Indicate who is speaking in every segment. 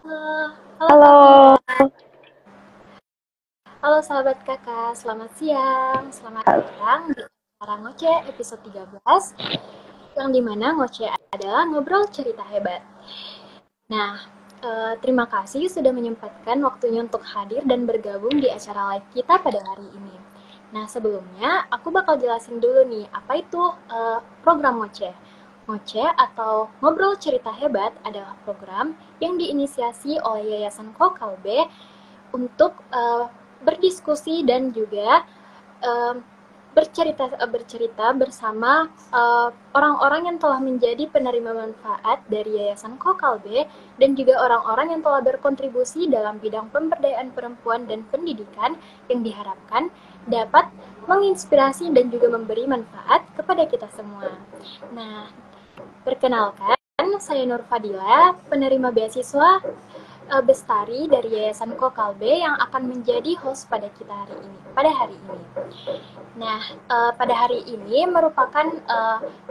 Speaker 1: Halo Kak Vira.
Speaker 2: Halo,
Speaker 1: Halo sahabat kakak, selamat siang. Selamat datang di acara Ngoce episode 13, yang dimana Ngoce adalah ngobrol cerita hebat. Nah, terima kasih sudah menyempatkan waktunya untuk hadir dan bergabung di acara live kita pada hari ini. Nah, sebelumnya aku bakal jelasin dulu nih, apa itu program Ngoce. Ngoce atau Ngobrol Cerita Hebat adalah program yang diinisiasi oleh Yayasan Kokalbe untuk berdiskusi dan juga uh, bercerita bersama orang-orang yang telah menjadi penerima manfaat dari Yayasan Kokalbe dan juga orang-orang yang telah berkontribusi dalam bidang pemberdayaan perempuan dan pendidikan yang diharapkan dapat menginspirasi dan juga memberi manfaat kepada kita semua. Nah, perkenalkan, saya Nur Fadila, penerima beasiswa Bestari dari Yayasan Kokalbe yang akan menjadi host pada kita hari ini. Nah, pada hari ini merupakan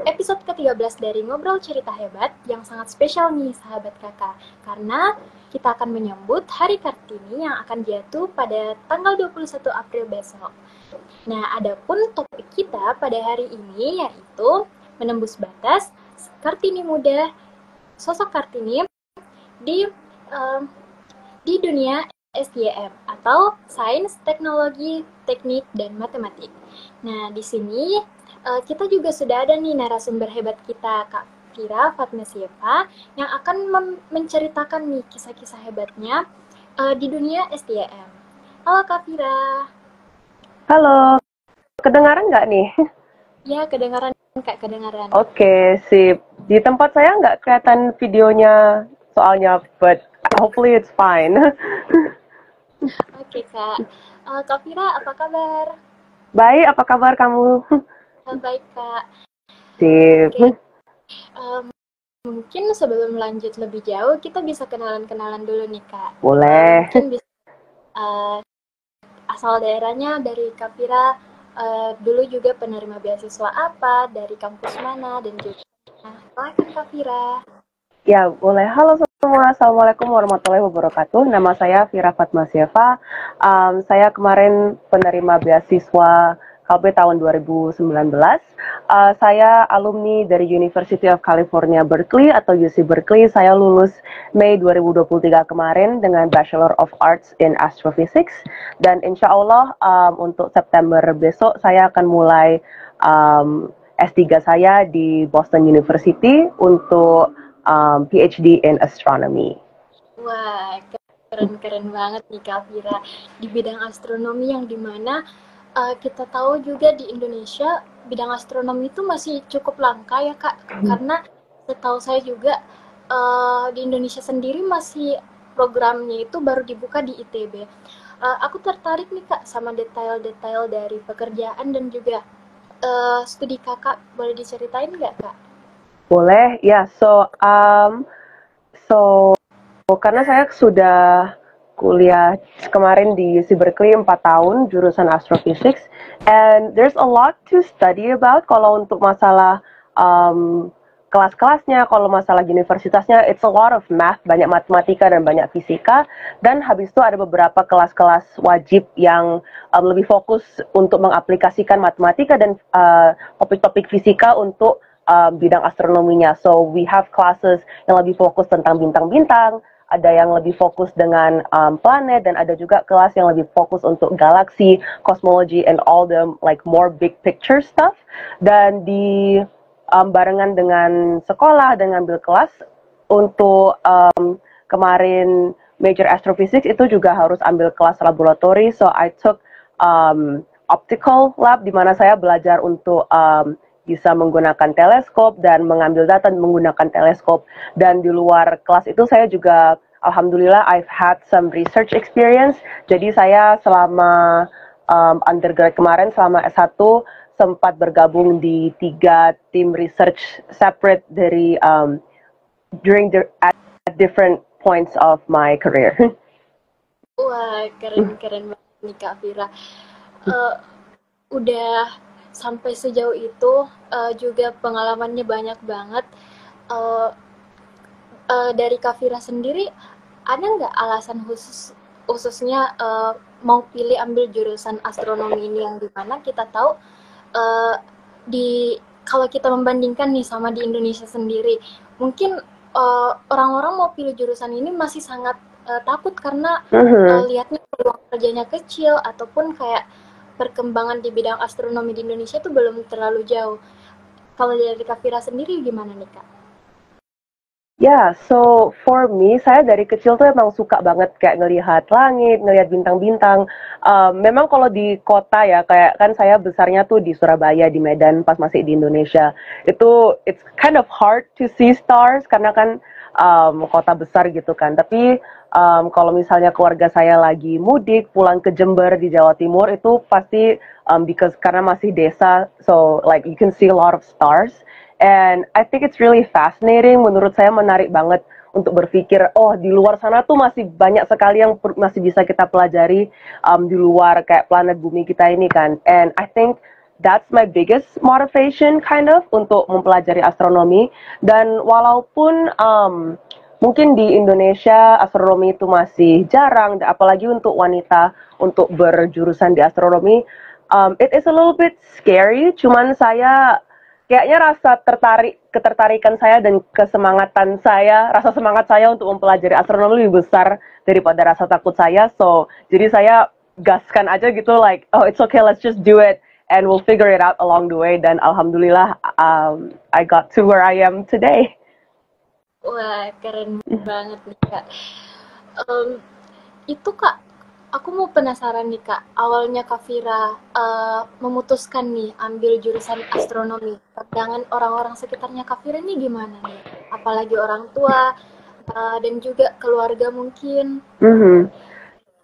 Speaker 1: episode ke-13 dari Ngobrol Cerita Hebat yang sangat spesial nih sahabat kakak. Karena kita akan menyambut Hari Kartini yang akan jatuh pada tanggal 21 April besok. Nah, adapun topik kita pada hari ini yaitu menembus batas Kartini muda, sosok Kartini di um, di dunia STM atau Sains, Teknologi, Teknik, dan Matematik. Nah, di sini kita juga sudah ada nih narasumber hebat kita, Kak Vira Fatmasieva, yang akan menceritakan nih kisah-kisah hebatnya di dunia STM. Halo Kak Vira.
Speaker 2: halo, kedengaran nggak nih?
Speaker 1: Ya, kedengaran Kak, kedengaran.
Speaker 2: Oke, sip. Di tempat saya nggak kelihatan videonya soalnya, but hopefully it's fine.
Speaker 1: Oke Kak. Kak Vira, apa kabar?
Speaker 2: Baik, apa kabar kamu?
Speaker 1: Baik Kak.
Speaker 2: Sip.
Speaker 1: Oke, um, mungkin sebelum lanjut lebih jauh, kita bisa kenalan-kenalan dulu nih Kak.
Speaker 2: Boleh.
Speaker 1: Mungkin bisa uh, asal daerahnya dari Kak Vira, dulu juga penerima beasiswa apa, dari kampus mana, dan juga silakan Kak Vira.
Speaker 2: Ya, boleh. Halo semua, Assalamualaikum warahmatullahi wabarakatuh. Nama saya Vira Fatmasieva. Saya kemarin penerima beasiswa KB tahun 2019. Saya alumni dari University of California, Berkeley atau UC Berkeley. Saya lulus Mei 2023 kemarin dengan Bachelor of Arts in Astrophysics. Dan insya Allah untuk September besok saya akan mulai S3 saya di Boston University untuk PhD in astronomy.
Speaker 1: Wah, keren-keren banget nih Kak Vira. Di bidang astronomi yang dimana kita tahu juga di Indonesia bidang astronomi itu masih cukup langka ya Kak, karena setahu saya juga di Indonesia sendiri masih programnya itu baru dibuka di ITB. Aku tertarik nih Kak sama detail-detail dari pekerjaan dan juga studi kakak, boleh diceritain nggak Kak?
Speaker 2: Boleh, ya. So karena saya sudah kuliah kemarin di UC Berkeley 4 tahun jurusan astrophysics, and there's a lot to study about. Kalau untuk masalah kelas-kelasnya, kalau masalah universitasnya, it's a lot of math, banyak matematika dan banyak fisika. Dan habis itu ada beberapa kelas-kelas wajib yang lebih fokus untuk mengaplikasikan matematika dan topik-topik fisika untuk bidang astronominya. So we have classes yang lebih fokus tentang bintang-bintang, ada yang lebih fokus dengan planet, dan ada juga kelas yang lebih fokus untuk galaksi, cosmology, and all the like more big picture stuff. Dan di barengan dengan sekolah dan ngambil kelas untuk kemarin major astrophysics itu juga harus ambil kelas laboratori. So I took optical lab di mana saya belajar untuk bisa menggunakan teleskop dan mengambil data menggunakan teleskop. Dan di luar kelas itu saya juga alhamdulillah I've had some research experience. Jadi saya selama undergrad kemarin selama S1 sempat bergabung di 3 tim research separate dari during at different points of my career.
Speaker 1: Wah, keren-keren banget nih Kak Vira. Udah sampai sejauh itu, juga pengalamannya banyak banget. Uh, dari Kak Vira sendiri, ada nggak alasan khususnya mau pilih ambil jurusan astronomi ini, yang dimana kita tahu uh, kalau kita membandingkan nih sama di Indonesia sendiri, mungkin orang-orang mau pilih jurusan ini masih sangat takut karena lihatnya peluang kerjanya kecil, ataupun kayak perkembangan di bidang astronomi di Indonesia itu belum terlalu jauh. Kalau dari Kak Fira sendiri gimana nih, Kak?
Speaker 2: Yeah, so for me, saya dari kecil tuh emang suka banget kayak ngelihat langit, ngelihat bintang-bintang. Memang kalau di kota ya, kayak kan saya besarnya tuh di Surabaya, di Medan, pas masih di Indonesia. Itu, it's kind of hard to see stars, karena kan kota besar gitu kan. Tapi kalau misalnya keluarga saya lagi mudik, pulang ke Jember di Jawa Timur, itu pasti because karena masih desa, so like you can see a lot of stars. And I think it's really fascinating. Menurut saya menarik banget untuk berpikir, oh di luar sana tuh masih banyak sekali yang masih bisa kita pelajari di luar kayak planet bumi kita ini kan. And I think that's my biggest motivation kind of untuk mempelajari astronomi. Dan walaupun mungkin di Indonesia astronomi itu masih jarang, apalagi untuk wanita untuk berjurusan di astronomi, it is a little bit scary. Cuman saya kayaknya ketertarikan saya dan rasa semangat saya untuk mempelajari astronomi lebih besar daripada rasa takut saya. So, jadi saya gaskan aja gitu, like, oh it's okay, let's just do it, and we'll figure it out along the way. Dan alhamdulillah, I got to where I am today.
Speaker 1: Wah, keren banget nih, Kak. Itu Kak, aku mau penasaran nih Kak, awalnya Kak Fira memutuskan nih ambil jurusan astronomi, pandangan orang-orang sekitarnya Kak Fira nih gimana nih? Apalagi orang tua dan juga keluarga mungkin.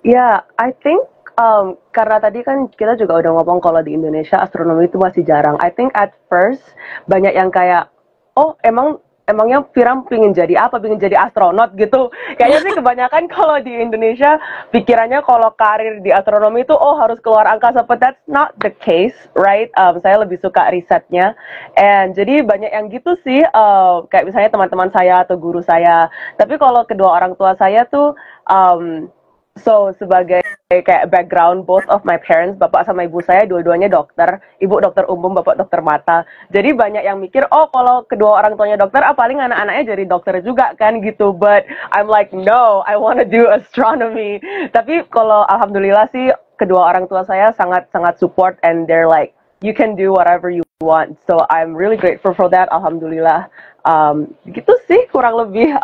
Speaker 2: Yeah, I think karena tadi kan kita juga udah ngomong kalau di Indonesia astronomi itu masih jarang. I think at first banyak yang kayak, oh emangnya Fira pingin jadi apa? Pingin jadi astronot gitu. Kayaknya sih kebanyakan kalau di Indonesia pikirannya kalau karir di astronomi itu oh harus keluar angkasa, but that's not the case, right? Saya lebih suka risetnya, and jadi banyak yang gitu sih, kayak misalnya teman-teman saya atau guru saya. Tapi kalau kedua orang tua saya tuh, so sebagai kayak background, both of my parents, bapak sama ibu saya dua-duanya dokter, ibu dokter umum, bapak dokter mata. Jadi banyak yang mikir, oh kalau kedua orang tuanya dokter, paling anak-anaknya jadi dokter juga kan gitu. But I'm like, no, I want to do astronomy. Tapi kalau alhamdulillah sih kedua orang tua saya sangat support, and they're like, you can do whatever you want. So I'm really grateful for that. Alhamdulillah. Gitu sih kurang lebih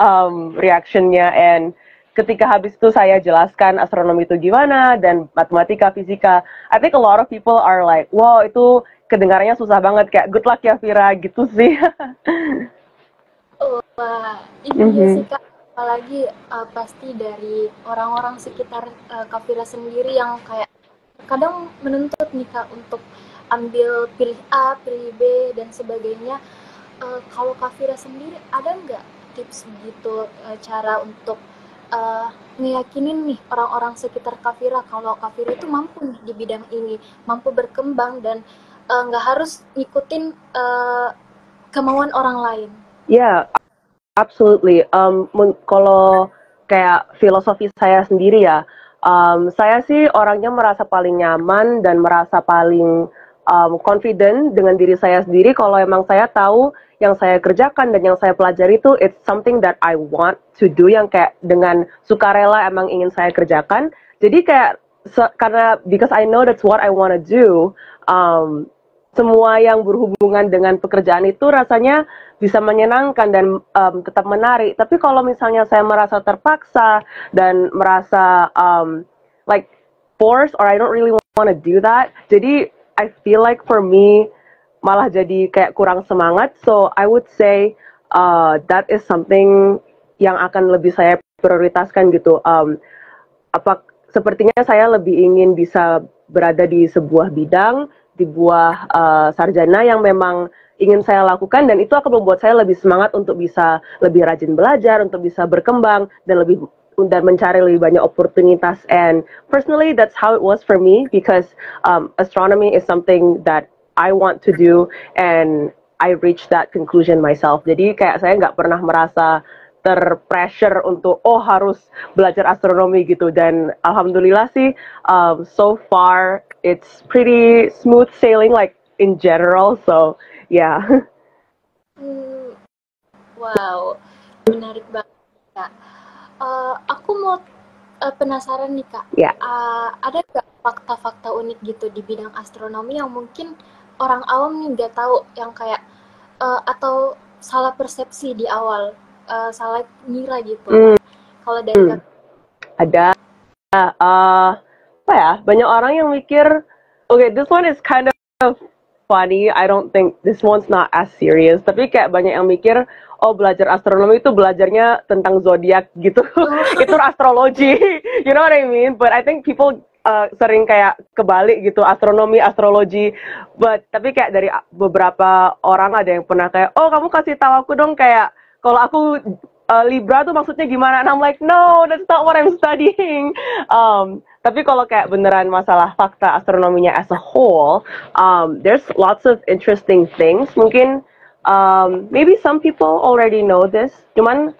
Speaker 2: reactionnya. And ketika habis itu saya jelaskan astronomi itu gimana dan matematika, fisika, I think a lot of people are like, wow itu kedengarannya susah banget, kayak good luck ya Fira, gitu sih.
Speaker 1: Wah, iya sih Kak, apalagi pasti dari orang-orang sekitar Kak Fira sendiri yang kayak kadang menuntut nih Kak untuk ambil pilih A, pilih B, dan sebagainya. Kalau Kak Fira sendiri ada nggak tips gitu, cara untuk ngeyakinin nih orang-orang sekitar Kak Fira kalau Kak Fira itu mampu nih di bidang ini, mampu berkembang dan nggak harus ngikutin kemauan orang lain?
Speaker 2: Yeah, absolutely. Kalau kayak filosofi saya sendiri ya, saya sih orangnya merasa paling nyaman dan merasa paling confident dengan diri saya sendiri kalau emang saya tahu yang saya kerjakan dan yang saya pelajari itu it's something that I want to do, yang kayak dengan sukarela emang ingin saya kerjakan. Jadi kayak karena because I know that's what I want to do, semua yang berhubungan dengan pekerjaan itu rasanya bisa menyenangkan dan tetap menarik. Tapi kalau misalnya saya merasa terpaksa dan merasa like forced or I don't really want to do that, jadi I feel like for me malah jadi kayak kurang semangat. So I would say that is something yang akan lebih saya prioritaskan gitu. Sepertinya saya lebih ingin bisa berada di sebuah bidang, di buah sarjana yang memang ingin saya lakukan, dan itu akan membuat saya lebih semangat untuk bisa lebih rajin belajar, untuk bisa berkembang dan mencari lebih banyak oportunitas. And personally that's how it was for me, because astronomy is something that I want to do and I reached that conclusion myself. Jadi kayak saya nggak pernah merasa terpressure untuk harus belajar astronomi gitu. Dan alhamdulillah sih so far it's pretty smooth sailing like in general, so yeah.
Speaker 1: Wow, menarik banget Kak. Aku mau penasaran nih Kak,
Speaker 2: Yeah.
Speaker 1: ada nggak fakta-fakta unik gitu di bidang astronomi yang mungkin orang awam nih nggak tahu, yang kayak atau salah persepsi di awal, salah ngira gitu. Kalau dari Kak,
Speaker 2: Ada apa ya, banyak orang yang mikir, okay, this one is kind of funny. I don't think this one's not as serious. Tapi kayak banyak yang mikir, belajar astronomi itu belajarnya tentang zodiak gitu. Itu astrologi. You know what I mean? But I think people sering kayak kebalik gitu, astronomi, astrologi. Tapi kayak dari beberapa orang ada yang pernah kayak, kamu kasih tahu aku dong kayak kalau aku Libra tuh maksudnya gimana? And I'm like, no, that's not what I'm studying. Tapi kalau kayak beneran masalah fakta astronominya as a whole, there's lots of interesting things. Mungkin maybe some people already know this. Cuman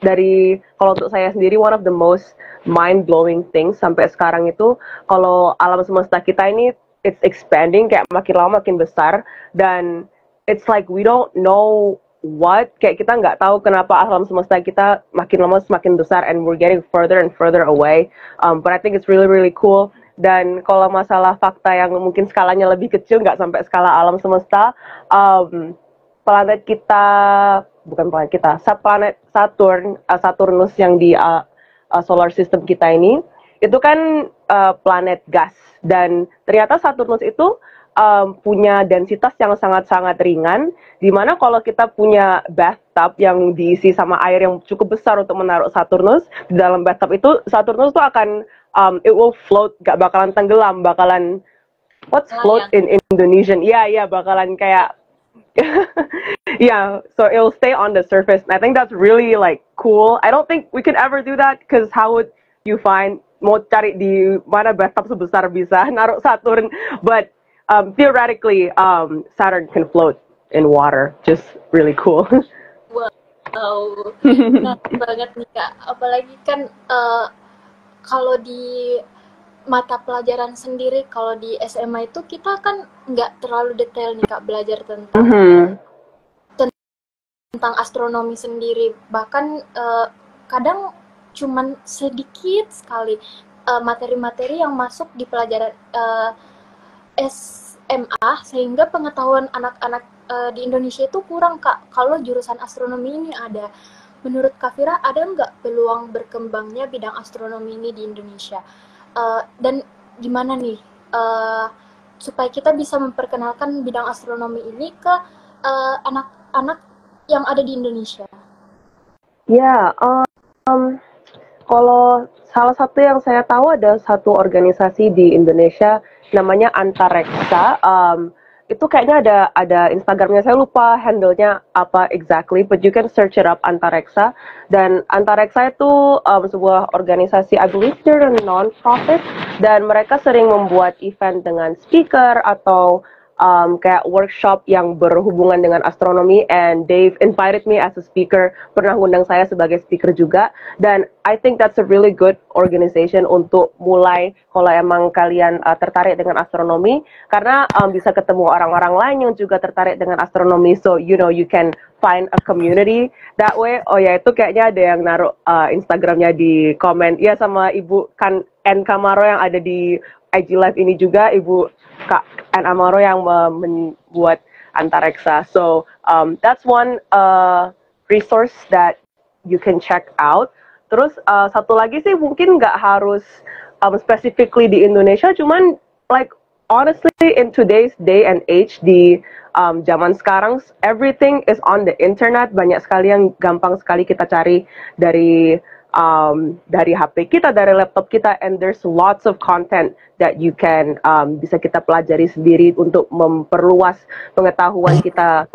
Speaker 2: dari kalau untuk saya sendiri, one of the most mind-blowing things sampai sekarang itu, kalau alam semesta kita ini it's expanding, kayak makin lama makin besar, dan it's like we don't know kayak kita nggak tahu kenapa alam semesta kita makin lama semakin besar, and we're getting further and further away. But I think it's really really cool. Dan kalau masalah fakta yang mungkin skalanya lebih kecil, nggak sampai skala alam semesta, planet kita, bukan planet kita, planet Saturnus yang di solar system kita ini, itu kan planet gas, dan ternyata Saturnus itu punya densitas yang sangat-sangat ringan, dimana kalau kita punya bathtub yang diisi sama air yang cukup besar untuk menaruh Saturnus, di dalam bathtub itu Saturnus tuh akan it will float, gak bakalan tenggelam, bakalan what's float in Indonesian? Yeah, bakalan kayak yeah, so it'll stay on the surface. And I think that's really like cool. I don't think we could ever do that, because how would you find, mau cari di mana bathtub sebesar bisa naruh Saturn, but theoretically, Saturn can float in water. Just really cool.
Speaker 1: wow, menarik banget nih Kak. Apalagi kan kalau di mata pelajaran sendiri, kalau di SMA itu kita kan nggak terlalu detail nih Kak belajar tentang astronomi sendiri. Bahkan kadang cuman sedikit sekali materi-materi yang masuk di pelajaran SMA, sehingga pengetahuan anak-anak di Indonesia itu kurang Kak. Kalau jurusan astronomi ini ada, menurut Kak Fira ada nggak peluang berkembangnya bidang astronomi ini di Indonesia? Dan gimana nih supaya kita bisa memperkenalkan bidang astronomi ini ke anak-anak yang ada di Indonesia?
Speaker 2: Ya, kalau salah satu yang saya tahu, ada satu organisasi di Indonesia namanya Antareksa. Itu kayaknya ada Instagramnya, saya lupa handle-nya apa exactly, but you can search it up, Antareksa. Dan Antareksa itu sebuah organisasi, I believe they're a non-profit, dan mereka sering membuat event dengan speaker atau kayak workshop yang berhubungan dengan astronomi, and they've invited me as a speaker, pernah ngundang saya sebagai speaker juga. Dan I think that's a really good organization untuk mulai kalau emang kalian tertarik dengan astronomi, karena bisa ketemu orang-orang lain yang juga tertarik dengan astronomi, so you know you can find a community that way. Oh ya, itu kayaknya ada yang naruh Instagramnya di komen, ya, sama Ibu N Kamaro yang ada di IG Live ini juga, Ibu Kak N Amaro yang membuat Antareksa. So that's one resource that you can check out. Terus satu lagi sih, mungkin nggak harus specifically di Indonesia, cuman like honestly in today's day and age, di zaman sekarang, everything is on the internet. Banyak sekali yang gampang sekali kita cari dari HP kita, dari laptop kita, and there's lots of content that you can bisa kita pelajari sendiri untuk memperluas pengetahuan kita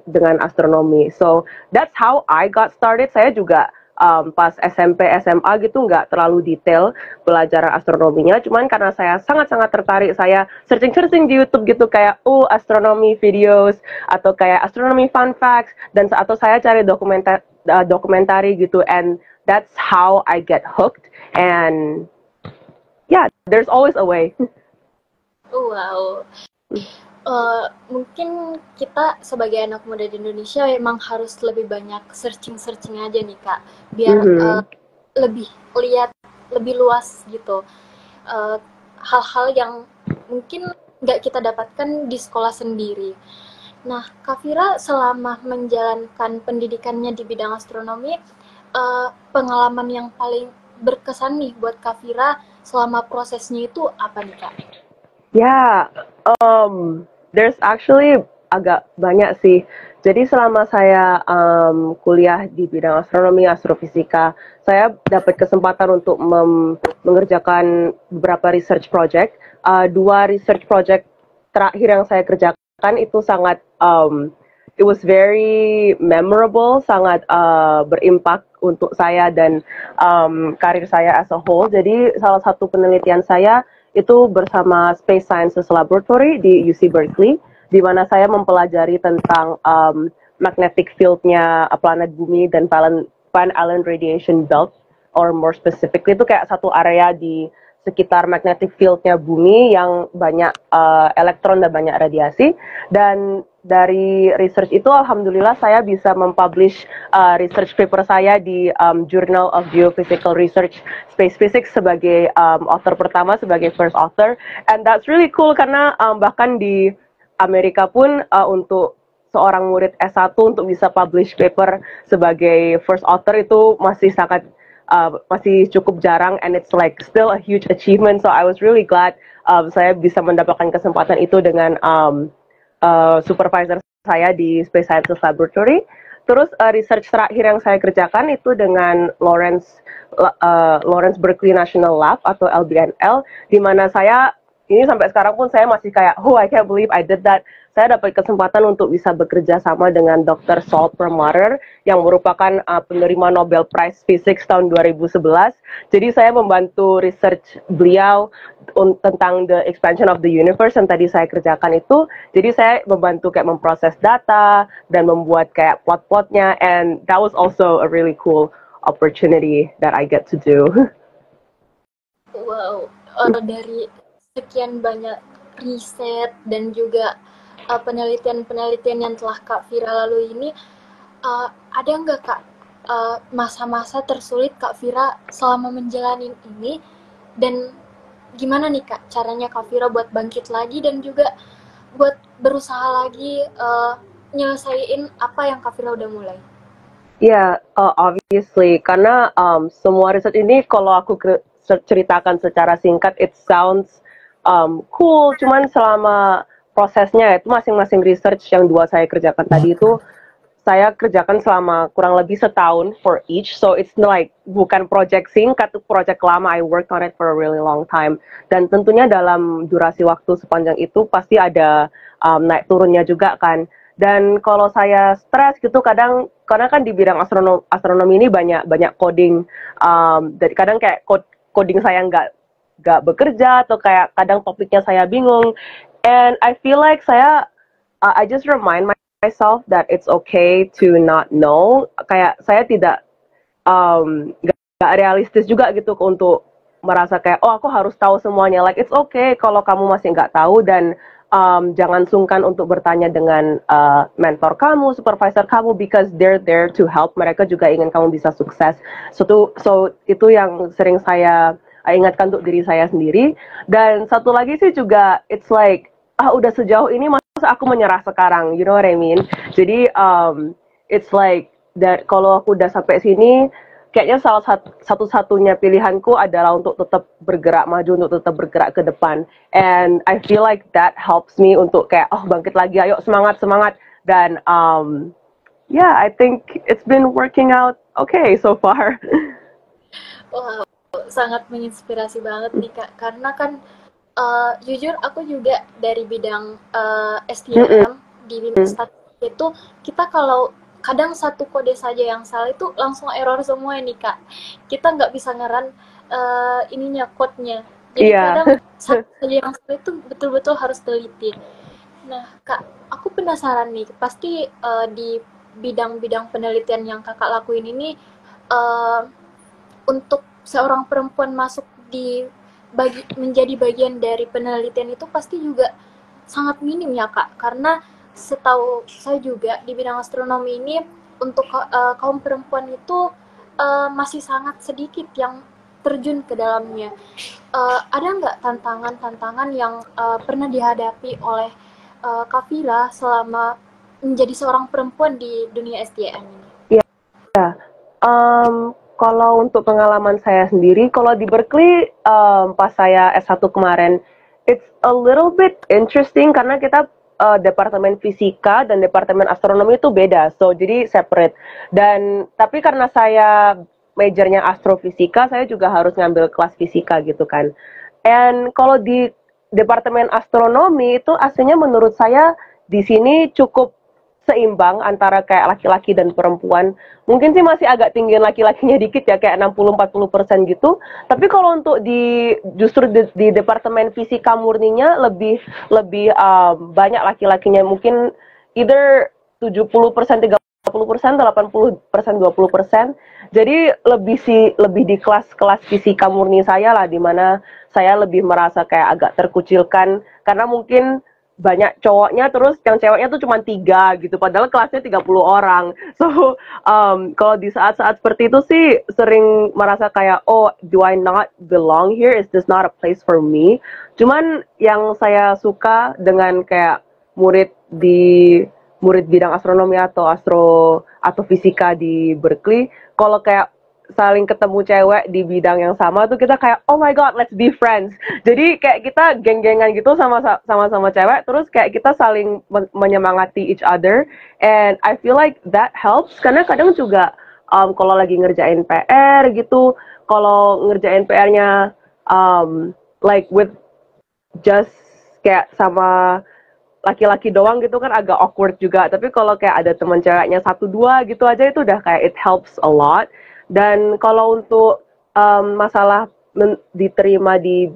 Speaker 2: dengan astronomi. So that's how I got started. Saya juga pas SMP, SMA gitu nggak terlalu detail pelajaran astronominya, cuman karena saya sangat-sangat tertarik, saya searching di YouTube gitu, kayak astronomy videos atau kayak astronomy fun facts, dan atau saya cari dokumentari gitu, and that's how I get hooked, and yeah, there's always a way.
Speaker 1: Wow. Mungkin kita sebagai anak muda di Indonesia emang harus lebih banyak searching aja nih Kak, biar lebih lihat lebih luas gitu hal-hal yang mungkin nggak kita dapatkan di sekolah sendiri. Nah, Kak Vira selama menjalankan pendidikannya di bidang astronomi, pengalaman yang paling berkesan nih buat Kak Vira selama prosesnya itu apa nih Kak?
Speaker 2: Yeah, there's actually agak banyak sih. Jadi selama saya kuliah di bidang astronomi, astrofisika, saya dapat kesempatan untuk mengerjakan beberapa research project. Dua research project terakhir yang saya kerjakan itu sangat, it was very memorable, sangat berimpak untuk saya dan karir saya as a whole. Jadi salah satu penelitian saya itu bersama Space Sciences Laboratory di UC Berkeley, di mana saya mempelajari tentang magnetic field-nya planet bumi dan Van Allen Radiation Belt, or more specifically itu kayak satu area di sekitar magnetic field-nya bumi yang banyak elektron dan banyak radiasi. Dan dari research itu alhamdulillah saya bisa mempublish research paper saya di Journal of Geophysical Research Space Physics sebagai author pertama, sebagai first author, and that's really cool karena bahkan di Amerika pun untuk seorang murid S1 untuk bisa publish paper sebagai first author itu masih cukup jarang, and it's like still a huge achievement. So I was really glad saya bisa mendapatkan kesempatan itu dengan supervisor saya di Space Sciences Laboratory. Terus research terakhir yang saya kerjakan itu dengan Lawrence Berkeley National Lab atau LBNL, di mana saya ini sampai sekarang pun saya masih kayak, oh I can't believe I did that. Saya dapat kesempatan untuk bisa bekerja sama dengan Dr. Saul Perlmutter yang merupakan penerima Nobel Prize Physics tahun 2011. Jadi saya membantu research beliau tentang the expansion of the universe yang tadi saya kerjakan itu. Jadi saya membantu kayak memproses data dan membuat kayak plot-plotnya, and that was also a really cool opportunity that I get to do.
Speaker 1: Wow, dari sekian banyak riset dan juga penelitian-penelitian yang telah Kak Vira lalui ini, ada nggak Kak masa-masa tersulit Kak Vira selama menjalani ini, dan gimana nih Kak caranya Kak Vira buat bangkit lagi dan juga buat berusaha lagi nyelesain apa yang Kak Vira udah mulai?
Speaker 2: Yeah, obviously, karena semua riset ini kalau aku ceritakan secara singkat, it sounds cool, cuman selama prosesnya itu masing-masing research yang dua saya kerjakan tadi itu saya kerjakan selama kurang lebih setahun for each, so it's like bukan project singkat, itu project lama. I worked on it for a really long time, dan tentunya dalam durasi waktu sepanjang itu pasti ada naik turunnya juga kan. Dan kalau saya stres gitu kadang, karena kan di bidang astronomi ini banyak coding, dan kadang kayak coding saya nggak bekerja, atau kayak kadang topiknya saya bingung. And I feel like I just remind myself that it's okay to not know. Kayak saya tidak nggak realistis juga gitu untuk merasa kayak, oh aku harus tahu semuanya. Like it's okay kalau kamu masih nggak tahu, dan jangan sungkan untuk bertanya dengan mentor kamu, supervisor kamu, because they're there to help. Mereka juga ingin kamu bisa sukses. So itu yang sering saya ingatkan untuk diri saya sendiri. Dan satu lagi sih juga, it's like, udah sejauh ini masa aku menyerah sekarang, you know what I mean? Jadi it's like that kalau aku udah sampai sini, kayaknya salah satu-satunya pilihanku adalah untuk tetap bergerak maju, untuk tetap bergerak ke depan. And I feel like that helps me untuk kayak, bangkit lagi, ayo semangat. Dan yeah, I think it's been working out okay so far.
Speaker 1: Wow, sangat menginspirasi banget nih Kak, karena kan jujur aku juga dari bidang STM di bidang statistik itu, kita kalau kadang satu kode saja yang salah itu langsung error semua nih Kak. Kita nggak bisa ngeran ininya, code-nya. Jadi kadang satu saja yang salah itu betul-betul harus teliti. Nah Kak, aku penasaran nih, pasti di bidang-bidang penelitian yang kakak lakuin ini, uh, untuk seorang perempuan masuk menjadi bagian dari penelitian itu pasti juga sangat minim ya kak, karena setahu saya juga di bidang astronomi ini untuk kaum perempuan itu masih sangat sedikit yang terjun ke dalamnya. Ada nggak tantangan-tantangan yang pernah dihadapi oleh Kak Vira selama menjadi seorang perempuan di dunia SDM ini?
Speaker 2: Ya, kalau untuk pengalaman saya sendiri, kalau di Berkeley pas saya S1 kemarin, it's a little bit interesting karena kita departemen fisika dan departemen astronomi itu beda, so jadi separate. Dan tapi karena saya majornya astrofisika, saya juga harus ngambil kelas fisika gitu kan. And kalau di departemen astronomi itu aslinya menurut saya di sini cukup seimbang antara kayak laki-laki dan perempuan. Mungkin sih masih agak tinggian laki-lakinya dikit ya, kayak 60-40% gitu. Tapi kalau untuk justru di departemen fisika murninya lebih banyak laki-lakinya. Mungkin either 70%, 30%, 80%, 20%. Jadi lebih di kelas fisika murni saya lah, di mana saya lebih merasa kayak agak terkucilkan karena mungkin banyak cowoknya, terus yang ceweknya tuh cuma 3 gitu, padahal kelasnya 30 orang. So, kalau di saat-saat seperti itu sih sering merasa kayak, oh, do I not belong here? Is this not a place for me? Cuman yang saya suka dengan kayak murid bidang astronomi atau fisika di Berkeley, kalau kayak saling ketemu cewek di bidang yang sama tuh kita kayak oh my god, let's be friends. Jadi kayak kita geng-gengan gitu sama cewek, terus kayak kita saling menyemangati each other, and I feel like that helps karena kadang juga kalau lagi ngerjain PR gitu, kalau ngerjain PR-nya like with just kayak sama laki-laki doang gitu kan agak awkward juga, tapi kalau kayak ada teman ceweknya 1-2 gitu aja itu udah kayak it helps a lot. Dan kalau untuk masalah diterima di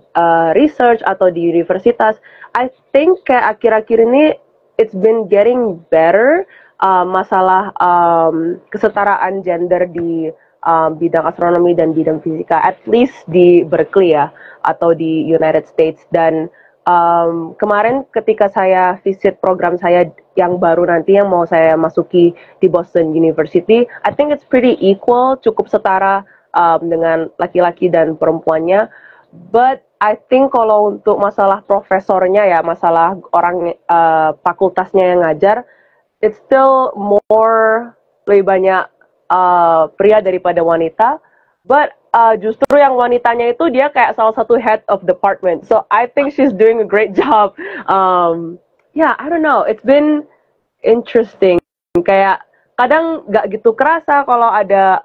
Speaker 2: research atau di universitas, I think kayak akhir-akhir ini it's been getting better, masalah kesetaraan gender di bidang astronomi dan bidang fisika, at least di Berkeley ya, atau di United States. Dan kemarin ketika saya visit program saya yang baru nanti yang mau saya masuki di Boston University, I think it's pretty equal, cukup setara dengan laki-laki dan perempuannya. But I think kalau untuk masalah profesornya ya, masalah orang fakultasnya yang ngajar, it's still lebih banyak pria daripada wanita. But justru yang wanitanya itu dia kayak salah satu head of department. So I think she's doing a great job. Yeah, I don't know. It's been interesting. Kayak kadang nggak gitu kerasa kalau ada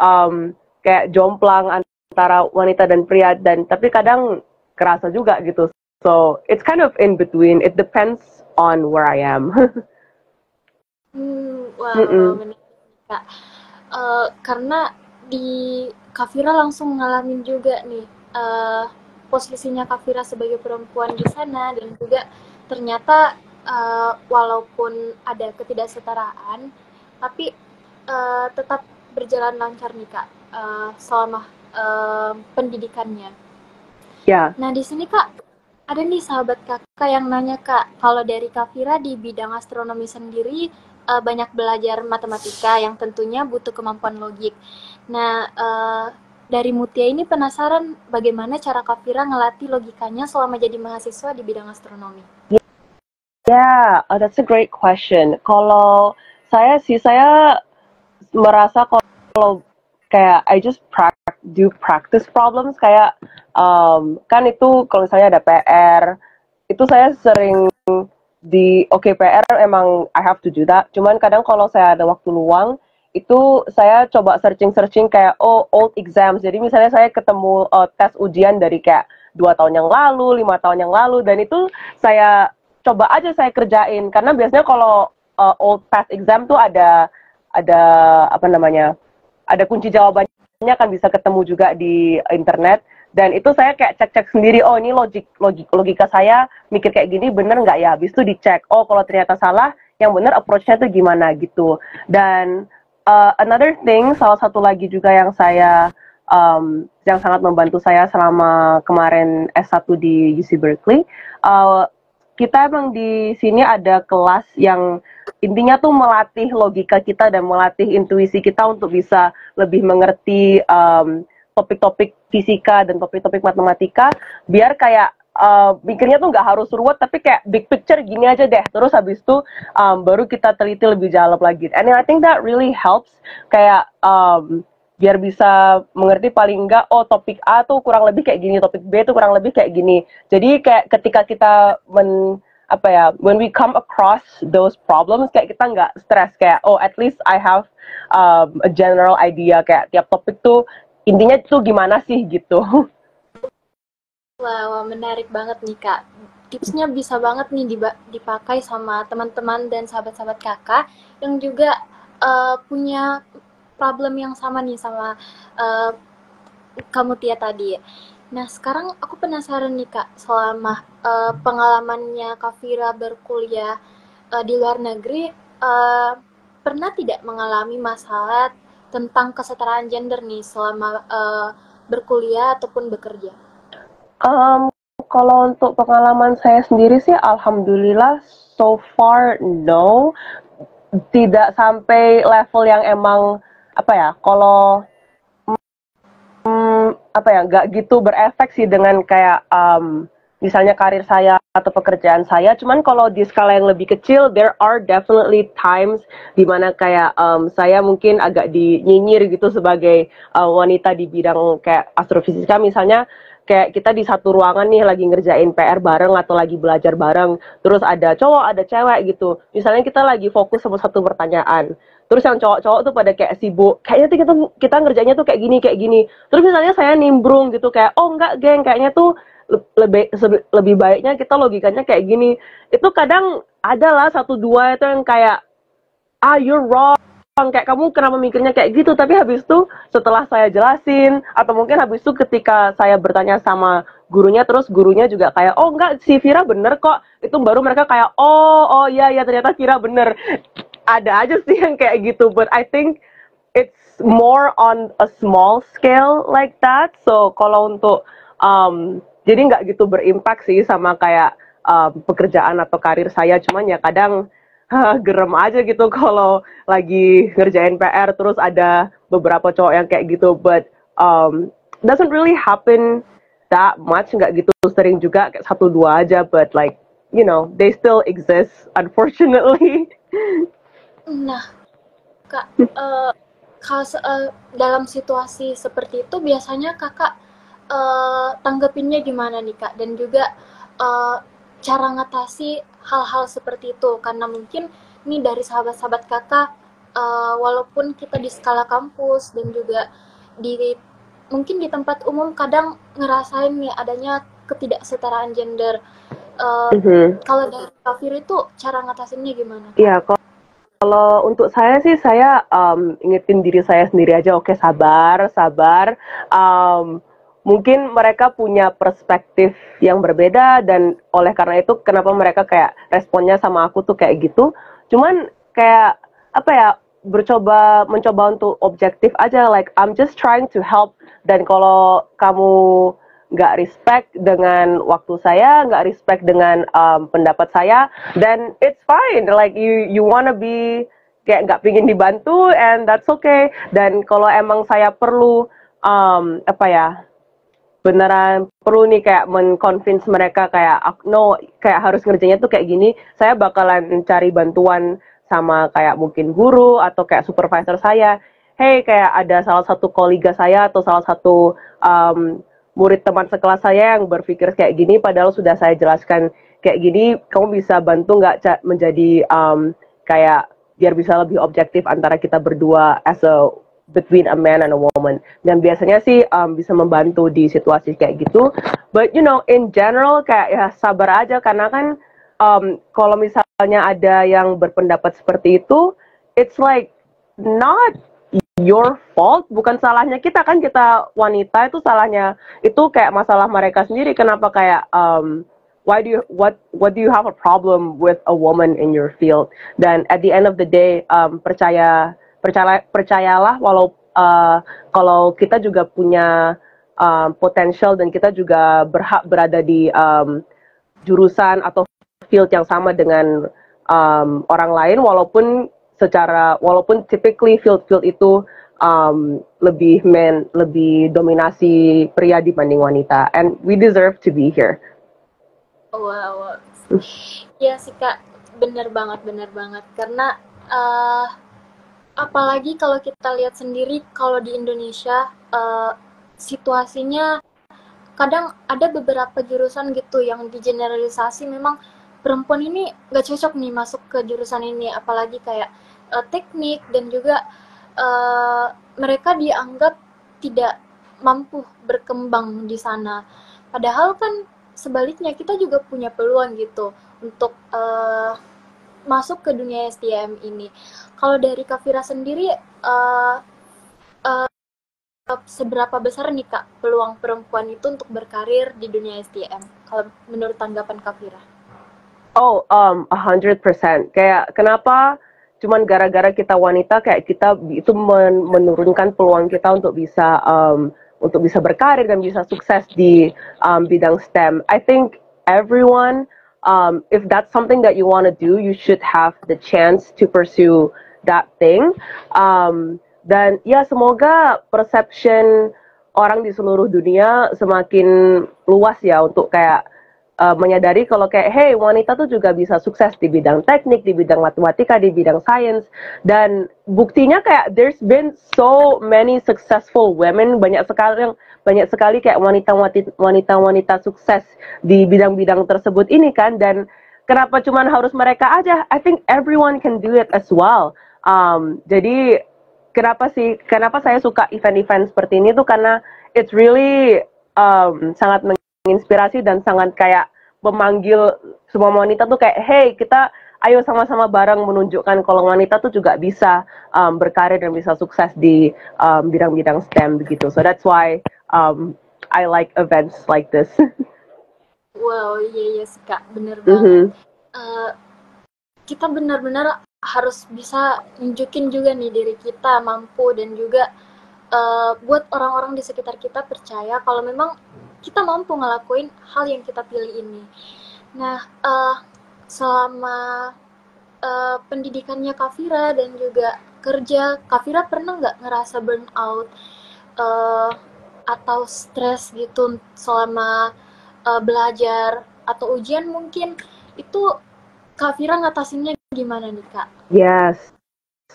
Speaker 2: kayak jomplang antara wanita dan pria, dan tapi kadang kerasa juga gitu. So it's kind of in between. It depends on where I am.
Speaker 1: Wow, benar Kak. Karena di Kak Vira langsung ngalamin juga nih posisinya Kak Vira sebagai perempuan di sana, dan juga ternyata walaupun ada ketidaksetaraan, tapi tetap berjalan lancar nih Kak selama pendidikannya.
Speaker 2: Ya.
Speaker 1: Nah di sini Kak, ada nih sahabat kakak yang nanya Kak, kalau dari Kak Vira di bidang astronomi sendiri banyak belajar matematika yang tentunya butuh kemampuan logik. Nah, dari Mutia ini penasaran bagaimana cara Kak Vira ngelatih logikanya selama jadi mahasiswa di bidang astronomi.
Speaker 2: Yeah, that's a great question. Kalau saya merasa kalau kayak I just do practice problems, kayak kan itu kalau misalnya ada PR, itu saya sering PR emang I have to do that. Cuman kadang kalau saya ada waktu luang, itu saya coba searching kayak old exams. Jadi misalnya saya ketemu tes ujian dari kayak 2 tahun yang lalu, 5 tahun yang lalu, dan itu saya coba aja saya kerjain, karena biasanya kalau old past exam tuh ada apa namanya, ada kunci jawabannya kan bisa ketemu juga di internet. Dan itu saya kayak cek-cek sendiri, oh ini logika saya mikir kayak gini bener nggak ya? Habis itu dicek, oh kalau ternyata salah, yang bener approach-nya tuh gimana gitu. Dan another thing, salah satu lagi juga yang yang sangat membantu saya selama kemarin S1 di UC Berkeley, kita emang di sini ada kelas yang intinya tuh melatih logika kita dan melatih intuisi kita untuk bisa lebih mengerti topik-topik fisika dan topik-topik matematika, biar kayak mikirnya tuh nggak harus ruwet, tapi kayak big picture gini aja deh. Terus habis itu baru kita teliti lebih dalam lagi. And I think that really helps, kayak biar bisa mengerti paling enggak, oh topik A tuh kurang lebih kayak gini, topik B tuh kurang lebih kayak gini. Jadi kayak ketika kita when we come across those problems, kayak kita nggak stres, kayak oh at least I have a general idea, kayak tiap topik tuh intinya tuh gimana sih gitu.
Speaker 1: Wah, menarik banget nih Kak. Tipsnya bisa banget nih dipakai sama teman-teman dan sahabat-sahabat kakak yang juga punya problem yang sama nih sama kamu Tia tadi. Nah, sekarang aku penasaran nih Kak, selama pengalamannya Kak Vira berkuliah di luar negeri, pernah tidak mengalami masalah tentang kesetaraan gender nih selama berkuliah ataupun bekerja?
Speaker 2: Kalau untuk pengalaman saya sendiri sih, alhamdulillah so far no, tidak sampai level yang emang kalau nggak gitu berefek sih dengan kayak misalnya karir saya atau pekerjaan saya. Cuman kalau di skala yang lebih kecil, there are definitely times dimana kayak saya mungkin agak dinyinyir gitu sebagai wanita di bidang kayak astrofisika. Misalnya kayak kita di satu ruangan nih lagi ngerjain PR bareng atau lagi belajar bareng, terus ada cowok ada cewek gitu. Misalnya kita lagi fokus sama satu pertanyaan, terus yang cowok-cowok tuh pada kayak sibuk, kayaknya kita ngerjainnya tuh kayak gini. Terus misalnya saya nimbrung gitu kayak, oh enggak geng, kayaknya tuh lebih baiknya kita logikanya kayak gini. Itu kadang adalah satu dua itu yang kayak, you're wrong, kayak kamu kenapa mikirnya kayak gitu. Tapi habis itu setelah saya jelasin, atau mungkin habis itu ketika saya bertanya sama gurunya, terus gurunya juga kayak, oh enggak, si Vira bener kok. Itu baru mereka kayak, oh iya ternyata Vira bener. Ada aja sih yang kayak gitu, but I think it's more on a small scale like that. So kalau untuk jadi nggak gitu berimpak sih sama kayak pekerjaan atau karir saya. Cuman ya kadang gerem aja gitu kalau lagi ngerjain PR terus ada beberapa cowok yang kayak gitu, but doesn't really happen that much, nggak gitu sering juga, kayak satu dua aja, but like you know they still exist unfortunately.
Speaker 1: Nah, Kak, dalam situasi seperti itu biasanya kakak tanggepinnya gimana nih Kak? Dan juga cara ngatasi hal-hal seperti itu, karena mungkin ini dari sahabat-sahabat kakak, walaupun kita di skala kampus dan juga mungkin di tempat umum kadang ngerasain nih adanya ketidaksetaraan gender. Kalau dari Kak Fir itu cara ngatasinnya gimana?
Speaker 2: Iya, kalau untuk saya sih, saya ingetin diri saya sendiri aja, oke, sabar. Mungkin mereka punya perspektif yang berbeda, dan oleh karena itu kenapa mereka kayak responnya sama aku tuh kayak gitu. Cuman kayak mencoba untuk objektif aja, like I'm just trying to help. Dan kalau kamu nggak respect dengan waktu saya, nggak respect dengan pendapat saya, then it's fine. Like you wanna be kayak nggak pingin dibantu, and that's okay. Dan kalau emang saya perlu beneran perlu nih kayak men-convince mereka kayak no, kayak harus ngerjainnya tuh kayak gini, saya bakalan cari bantuan sama kayak mungkin guru atau kayak supervisor saya. Hey, kayak ada salah satu kolega saya atau salah satu murid teman sekelas saya yang berpikir kayak gini, padahal sudah saya jelaskan kayak gini, kamu bisa bantu nggak menjadi kayak biar bisa lebih objektif antara kita berdua between a man and a woman. Dan biasanya sih bisa membantu di situasi kayak gitu. But you know, in general kayak ya sabar aja, karena kan kalau misalnya ada yang berpendapat seperti itu, it's like not your fault, bukan salahnya kita kan, kita wanita itu salahnya itu kayak masalah mereka sendiri. Kenapa kayak why do you what do you have a problem with a woman in your field? Dan at the end of the day, percayalah walau kalau kita juga punya potential dan kita juga berhak berada di jurusan atau field yang sama dengan orang lain, walaupun typically field itu lebih dominasi pria dibanding wanita, and we deserve to be here.
Speaker 1: Wow. Ya sih Kak, bener banget karena apalagi kalau kita lihat sendiri kalau di Indonesia situasinya kadang ada beberapa jurusan gitu yang digeneralisasi memang perempuan ini nggak cocok nih masuk ke jurusan ini, apalagi kayak teknik, dan juga mereka dianggap tidak mampu berkembang di sana. Padahal kan sebaliknya kita juga punya peluang gitu untuk masuk ke dunia STM ini. Kalau dari Kak Fira sendiri, seberapa besar nih Kak peluang perempuan itu untuk berkarir di dunia STM? Kalau menurut tanggapan Kak Fira?
Speaker 2: 100%. Kayak kenapa cuman gara-gara kita wanita kayak kita itu menurunkan peluang kita untuk bisa berkarir dan bisa sukses di bidang STEM. I think everyone, if that's something that you want to do, you should have the chance to pursue that thing. Dan ya semoga perception orang di seluruh dunia semakin luas ya untuk kayak menyadari kalau kayak hey, wanita tuh juga bisa sukses di bidang teknik, di bidang matematika, di bidang sains. Dan buktinya kayak there's been so many successful women, banyak sekali kayak wanita sukses di bidang-bidang tersebut ini kan. Dan kenapa cuman harus mereka aja? I think everyone can do it as well. Jadi kenapa saya suka event-event seperti ini tuh karena it's really sangat menginspirasi dan sangat kayak memanggil semua wanita tuh kayak hey, kita ayo sama-sama bareng menunjukkan kalau wanita tuh juga bisa berkarir dan bisa sukses di bidang-bidang STEM begitu. So that's why I like events like this.
Speaker 1: Wow, iya sih Kak, bener banget. Kita benar-benar harus bisa nunjukin juga nih diri kita mampu, dan juga buat orang-orang di sekitar kita percaya kalau memang kita mampu ngelakuin hal yang kita pilih ini. Nah, selama pendidikannya Kak Fira dan juga kerja, Kak Fira pernah nggak ngerasa burnout atau stres gitu selama belajar atau ujian mungkin? Itu Kak Fira ngatasinnya gimana nih Kak?
Speaker 2: Yes,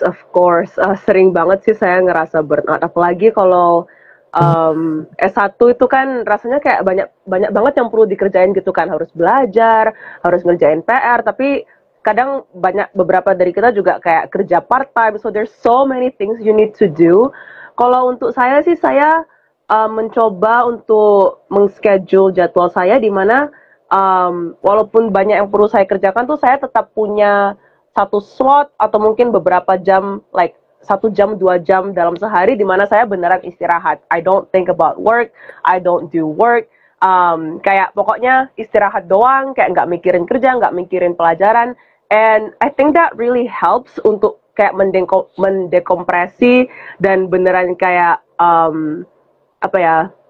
Speaker 2: of course. Sering banget sih saya ngerasa burnout, apalagi kalau S1 itu kan rasanya kayak banyak banget yang perlu dikerjain gitu kan, harus belajar, harus ngerjain PR, tapi kadang beberapa dari kita juga kayak kerja part time, so there's so many things you need to do. Kalau untuk saya sih, saya mencoba untuk mengschedule jadwal saya di mana walaupun banyak yang perlu saya kerjakan tuh saya tetap punya satu slot atau mungkin beberapa jam, like 1 jam 2 jam dalam sehari di mana saya beneran istirahat. I don't think about work, I don't do work. Kayak pokoknya istirahat doang, kayak nggak mikirin kerja, nggak mikirin pelajaran. And I think that really helps untuk kayak mendekompresi dan beneran kayak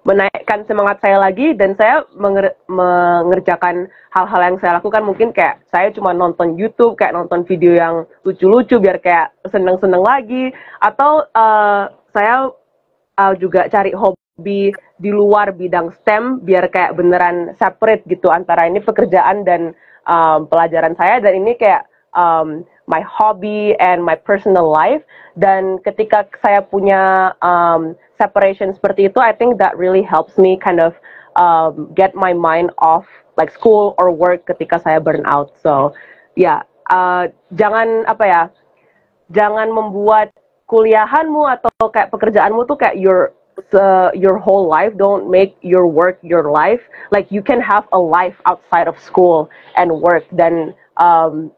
Speaker 2: menaikkan semangat saya lagi, dan saya mengerjakan hal-hal yang saya lakukan. Mungkin kayak saya cuma nonton YouTube, kayak nonton video yang lucu-lucu biar kayak seneng-seneng lagi, atau saya juga cari hobi di luar bidang STEM biar kayak beneran separate gitu antara ini pekerjaan dan pelajaran saya, dan ini kayak my hobby and my personal life. Dan ketika saya punya separation seperti itu, I think that really helps me kind of get my mind off like school or work ketika saya burn out. So jangan membuat kuliahanmu atau kayak pekerjaanmu tuh kayak your whole life. Don't make your work your life. Like you can have a life outside of school and work. Then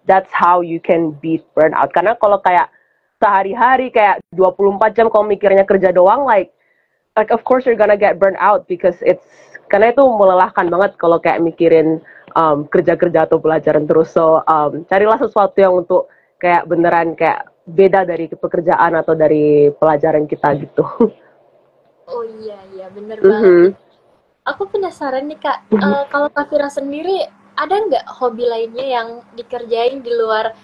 Speaker 2: that's how you can beat burnout. Karena kalau kayak sehari-hari kayak 24 jam kalau mikirnya kerja doang, like of course you're gonna get burnt out because karena itu melelahkan banget kalau kayak mikirin kerja-kerja atau pelajaran terus. So carilah sesuatu yang untuk kayak beneran kayak beda dari pekerjaan atau dari pelajaran kita gitu.
Speaker 1: Oh iya bener banget nih. Aku penasaran nih Kak, kalau Kak Fira sendiri ada nggak hobi lainnya yang dikerjain di luar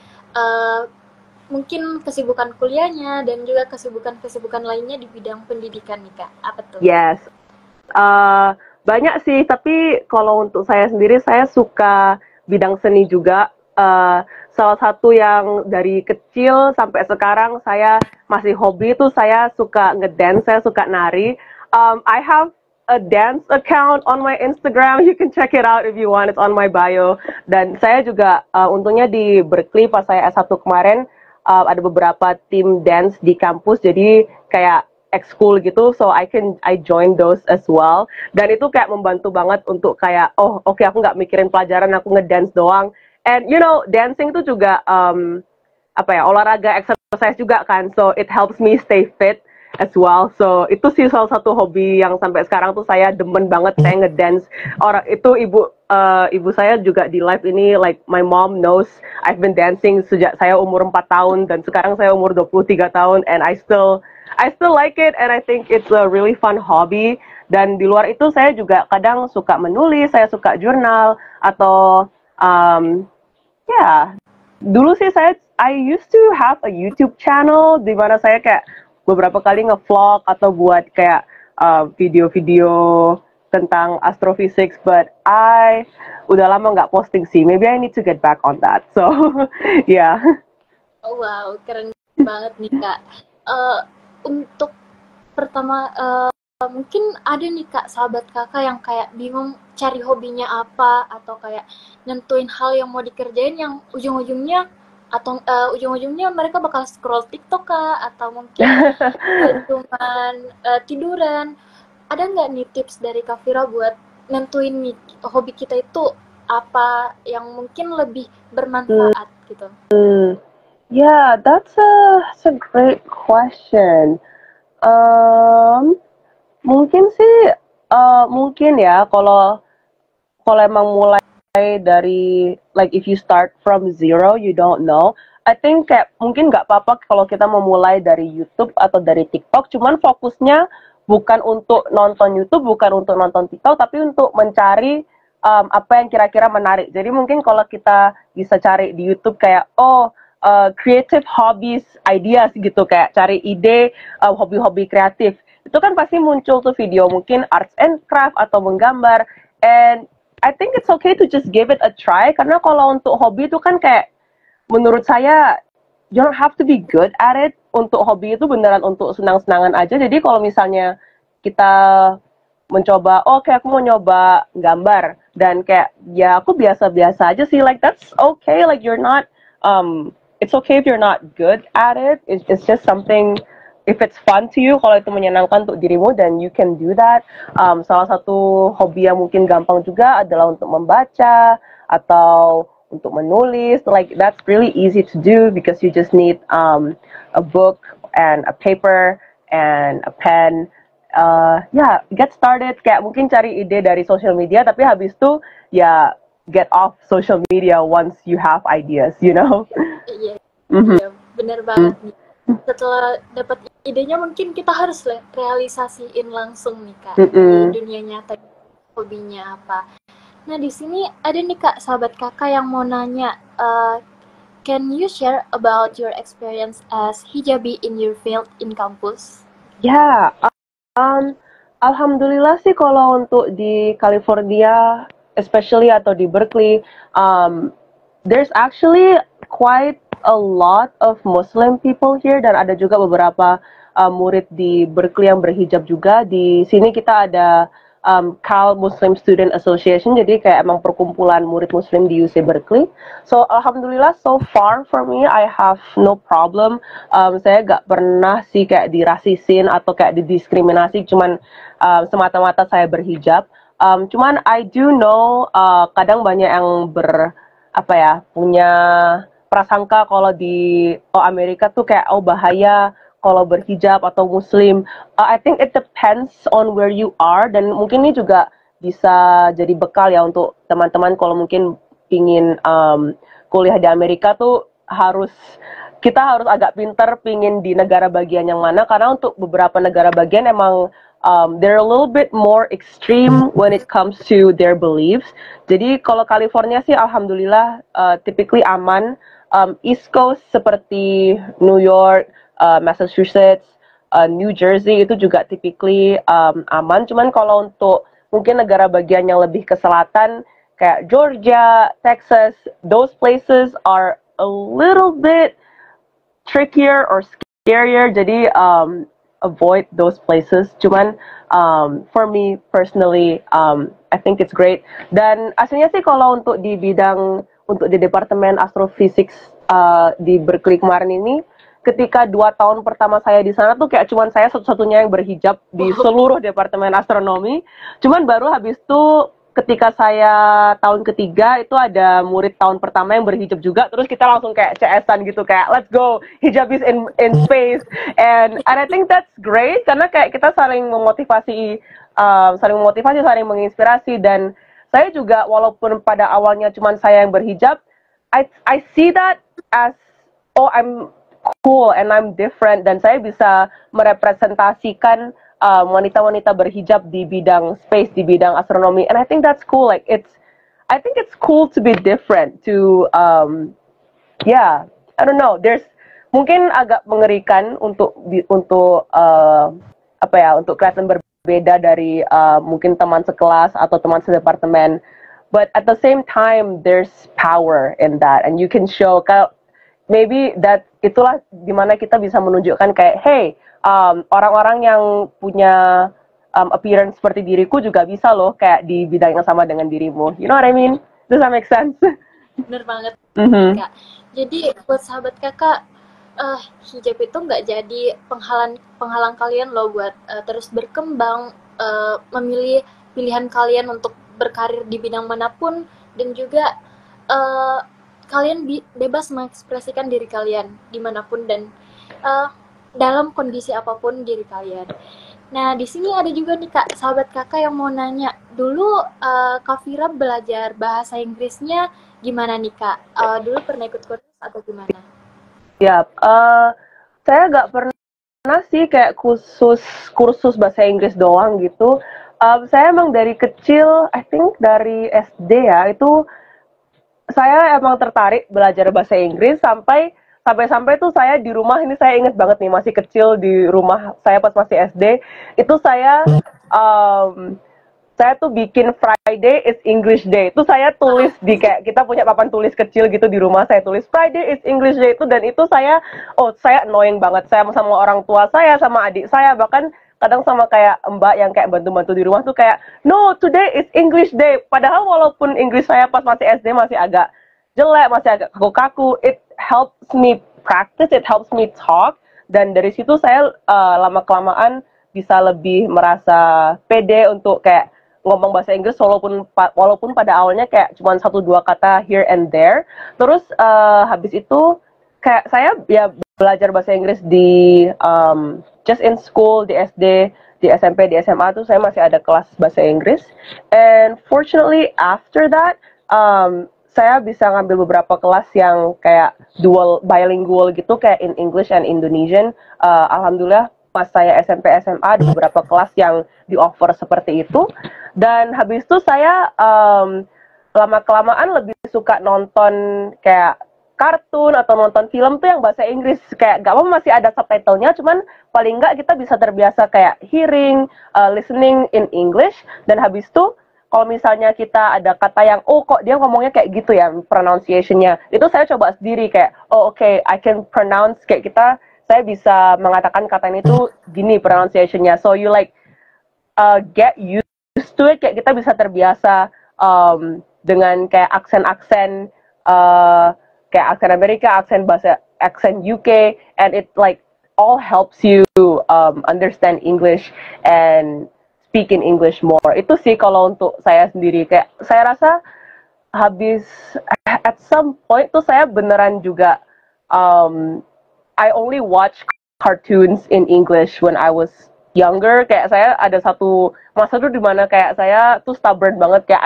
Speaker 1: mungkin kesibukan kuliahnya dan juga kesibukan-kesibukan lainnya di bidang pendidikan nih Kak? Apa tuh?
Speaker 2: Yes. Banyak sih, tapi kalau untuk saya sendiri, saya suka bidang seni juga. Salah satu yang dari kecil sampai sekarang saya masih hobi itu saya suka ngedance, saya suka nari. I have a dance account on my Instagram. You can check it out if you want. It's on my bio. Dan saya juga untungnya di Berkeley pas saya S1 kemarin ada beberapa tim dance di kampus. Jadi kayak ekskul gitu, so I join those as well. Dan itu kayak membantu banget untuk kayak oke, aku nggak mikirin pelajaran, aku ngedance doang. And you know, dancing itu juga olahraga exercise juga kan, so it helps me stay fit as well. So itu sih salah satu hobi yang sampai sekarang tuh saya demen banget, saya ngedance. Orang itu ibu saya juga di live ini, like my mom knows I've been dancing sejak saya umur 4 tahun dan sekarang saya umur 23 tahun and I still like it and I think it's a really fun hobby. Dan di luar itu saya juga kadang suka menulis, saya suka jurnal atau dulu sih I used to have a YouTube channel di mana saya kayak beberapa kali nge-vlog atau buat kayak video-video tentang astrophysics, but I udah lama nggak posting sih. Maybe I need to get back on that. So, yeah.
Speaker 1: Oh wow, keren banget nih Kak. Untuk pertama mungkin ada nih Kak sahabat Kakak yang kayak bingung cari hobinya apa atau kayak nentuin hal yang mau dikerjain yang ujung-ujungnya mereka bakal scroll TikTok Kak atau mungkin cuman tiduran. Ada nggak nih tips dari Kak Fira buat nentuin nih hobi kita itu apa yang mungkin lebih bermanfaat gitu?
Speaker 2: Yeah, that's a great question. Mungkin sih, mungkin ya kalau emang mulai dari like if you start from zero, you don't know. I think kayak mungkin nggak apa-apa kalau kita memulai dari YouTube atau dari TikTok, cuman fokusnya bukan untuk nonton YouTube, bukan untuk nonton TikTok, tapi untuk mencari apa yang kira-kira menarik. Jadi mungkin kalau kita bisa cari di YouTube kayak creative hobbies, ideas gitu, kayak cari ide hobi-hobi kreatif. Itu kan pasti muncul tuh video mungkin arts and craft atau menggambar. And I think it's okay to just give it a try, karena kalau untuk hobi itu kan kayak menurut saya you don't have to be good at it. Untuk hobi itu beneran untuk senang-senangan aja. Jadi kalau misalnya kita mencoba, kayak aku mau nyoba gambar dan kayak ya aku biasa-biasa aja sih, like that's okay, like you're not it's okay if you're not good at it. It's just something, if it's fun to you, kalau itu menyenangkan untuk dirimu, then you can do that. Salah satu hobi yang mungkin gampang juga adalah untuk membaca atau untuk menulis. Like that's really easy to do because you just need a book and a paper and a pen. Get started. Kayak mungkin cari ide dari social media, tapi habis itu ya get off social media once you have ideas, you know?
Speaker 1: Iya, bener banget nih. Setelah dapat idenya mungkin kita harus realisasiin langsung nih Kak di dunia nyata, hobinya apa. Nah di sini ada nih Kak sahabat Kakak yang mau nanya, can you share about your experience as hijabi in your field in campus?
Speaker 2: Ya, alhamdulillah sih kalau untuk di California, especially atau di Berkeley, there's actually quite a lot of Muslim people here, dan ada juga beberapa murid di Berkeley yang berhijab juga. Di sini kita ada Cal Muslim Student Association, jadi kayak emang perkumpulan murid Muslim di UC Berkeley. So alhamdulillah so far for me I have no problem. Saya gak pernah sih kayak dirasisin atau kayak didiskriminasi, cuman semata-mata saya berhijab. Cuman I do know kadang banyak yang punya prasangka kalau di Amerika tuh kayak bahaya kalau berhijab atau muslim. I think it depends on where you are, dan mungkin ini juga bisa jadi bekal ya untuk teman-teman kalau mungkin pingin kuliah di Amerika tuh kita harus agak pinter pingin di negara bagian yang mana, karena untuk beberapa negara bagian emang they're a little bit more extreme when it comes to their beliefs. Jadi kalau California sih alhamdulillah typically aman. East Coast seperti New York, Massachusetts, New Jersey itu juga typically aman. Cuman kalau untuk mungkin negara bagian yang lebih ke selatan kayak Georgia, Texas, those places are a little bit trickier or scarier. Jadi avoid those places. Cuman for me personally, I think it's great. Dan aslinya sih kalau untuk di departemen astrophysics di Berkeley kemarin ini, ketika 2 tahun pertama saya di sana tuh kayak cuman saya satu-satunya yang berhijab di seluruh departemen astronomi. Cuman baru habis itu ketika saya tahun ketiga itu ada murid tahun pertama yang berhijab juga, terus kita langsung kayak CS-an gitu, kayak let's go, hijab is in space, and I think that's great karena kayak kita saling memotivasi, saling menginspirasi. Dan saya juga walaupun pada awalnya cuma saya yang berhijab, I see that as I'm cool and I'm different, dan saya bisa merepresentasikan wanita-wanita berhijab di bidang space, di bidang astronomi, and I think that's cool. Like I think it's cool to be different. To yeah, I don't know. There's mungkin agak mengerikan untuk untuk kelihatan berbeda dari mungkin teman sekelas atau teman sedepartemen. But at the same time, there's power in that, and you can show maybe that itulah dimana kita bisa menunjukkan kayak, hey, orang-orang yang punya appearance seperti diriku juga bisa loh kayak di bidang yang sama dengan dirimu. You know what I mean? Does that make sense?
Speaker 1: Bener banget, Kak. Jadi buat sahabat kakak, hijab itu nggak jadi penghalang kalian loh buat terus berkembang, memilih pilihan kalian untuk berkarir di bidang manapun, dan juga kalian bebas mengekspresikan diri kalian dimanapun dan dalam kondisi apapun diri kalian. Nah, di sini ada juga nih Kak, sahabat kakak yang mau nanya. Dulu Kak Vira belajar bahasa Inggrisnya gimana nih Kak? Dulu pernah ikut kursus atau gimana?
Speaker 2: Ya, saya nggak pernah sih kayak kursus bahasa Inggris doang gitu. Saya emang dari kecil, I think dari SD ya, itu saya emang tertarik belajar bahasa Inggris sampai tuh saya di rumah ini, saya inget banget nih masih kecil di rumah saya pas masih SD itu saya tuh bikin Friday is English Day, itu saya tulis di kayak kita punya papan tulis kecil gitu di rumah, saya tulis Friday is English Day itu, dan itu saya annoying banget, saya sama orang tua saya, sama adik saya, bahkan kadang sama kayak mbak yang kayak bantu-bantu di rumah tuh kayak, no, today is English Day, padahal walaupun Inggris saya pas masih SD masih agak jelek, masih agak kaku-kaku, it helps me practice, it helps me talk, dan dari situ saya lama-kelamaan bisa lebih merasa pede untuk kayak ngomong bahasa Inggris, walaupun pada awalnya kayak cuma 1-2 kata here and there. Terus habis itu kayak saya ya belajar bahasa Inggris di just in school, di SD, di SMP, di SMA tuh saya masih ada kelas bahasa Inggris, and fortunately after that saya bisa ngambil beberapa kelas yang kayak bilingual gitu, kayak in English and Indonesian. Alhamdulillah pas saya SMP SMA ada beberapa kelas yang di-offer seperti itu. Dan habis itu saya lama-kelamaan lebih suka nonton kayak kartun atau nonton film tuh yang bahasa Inggris. Kayak gak apa masih ada subtitlenya, cuman paling nggak kita bisa terbiasa kayak hearing, listening in English. Dan habis itu kalau misalnya kita ada kata yang, oh kok dia ngomongnya kayak gitu ya, pronunciation-nya, itu saya coba sendiri kayak, oh okay, I can pronounce, kayak saya bisa mengatakan kata ini tuh gini pronunciation-nya. So you like get used to it, kayak kita bisa terbiasa dengan kayak aksen-aksen, kayak aksen Amerika, aksen UK, and it like all helps you understand English and speak in English more. Itu sih kalau untuk saya sendiri, kayak saya rasa habis at some point tuh saya beneran juga I only watch cartoons in English when I was younger. Kayak saya ada satu masa tuh dimana kayak saya tuh stubborn banget, kayak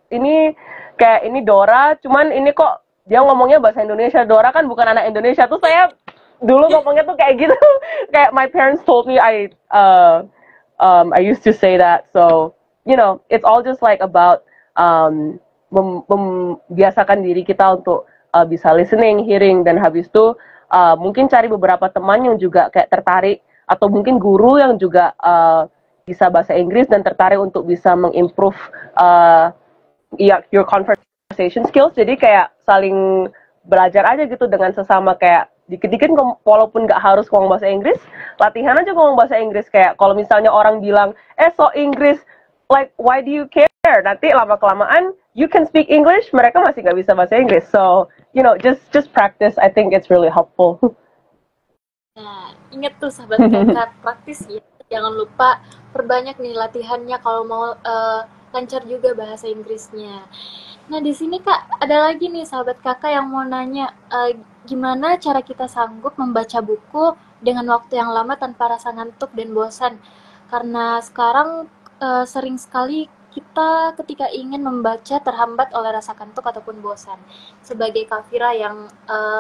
Speaker 2: ini kayak ini Dora, cuman ini kok dia ngomongnya bahasa Indonesia, Dora kan bukan anak Indonesia. Tuh saya dulu ngomongnya tuh kayak gitu. Kayak my parents told me I used to say that. So you know, it's all just like about membiasakan diri kita untuk bisa listening, hearing, dan habis itu mungkin cari beberapa teman yang juga kayak tertarik, atau mungkin guru yang juga bisa bahasa Inggris dan tertarik untuk bisa mengimprove your conversation skills. Jadi kayak saling belajar aja gitu dengan sesama, kayak dikit-dikit walaupun nggak harus ngomong bahasa Inggris, latihan aja ngomong bahasa Inggris. Kayak kalau misalnya orang bilang, so Inggris, like why do you care? Nanti lama-kelamaan you can speak English, mereka masih nggak bisa bahasa Inggris. So, you know, just practice. I think it's really helpful.
Speaker 1: Nah, ingat tuh sahabat kakak, praktis ya. Jangan lupa perbanyak nih latihannya kalau mau lancar juga bahasa Inggrisnya. Nah, di sini Kak, ada lagi nih sahabat kakak yang mau nanya, gimana cara kita sanggup membaca buku dengan waktu yang lama tanpa rasa ngantuk dan bosan? Karena sekarang sering sekali kita ketika ingin membaca terhambat oleh rasa kantuk ataupun bosan. Sebagai Kak Fira yang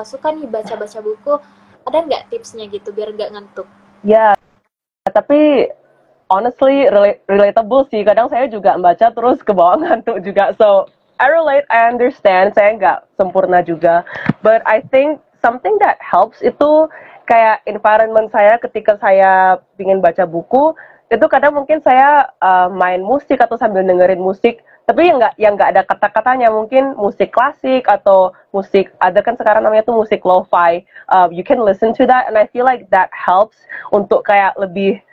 Speaker 1: suka nih baca-baca buku, ada nggak tipsnya gitu biar nggak ngantuk?
Speaker 2: Ya, tapi honestly relatable sih. Kadang saya juga membaca terus ke bawah ngantuk juga. So I relate, I understand. Saya nggak sempurna juga, but I think something that helps itu kayak environment saya ketika saya ingin baca buku. Itu kadang mungkin saya main musik atau sambil dengerin musik, tapi yang nggak ada kata-katanya, mungkin musik klasik atau musik, ada kan sekarang namanya tuh musik lo-fi. You can listen to that, and I feel like that helps untuk kayak lebih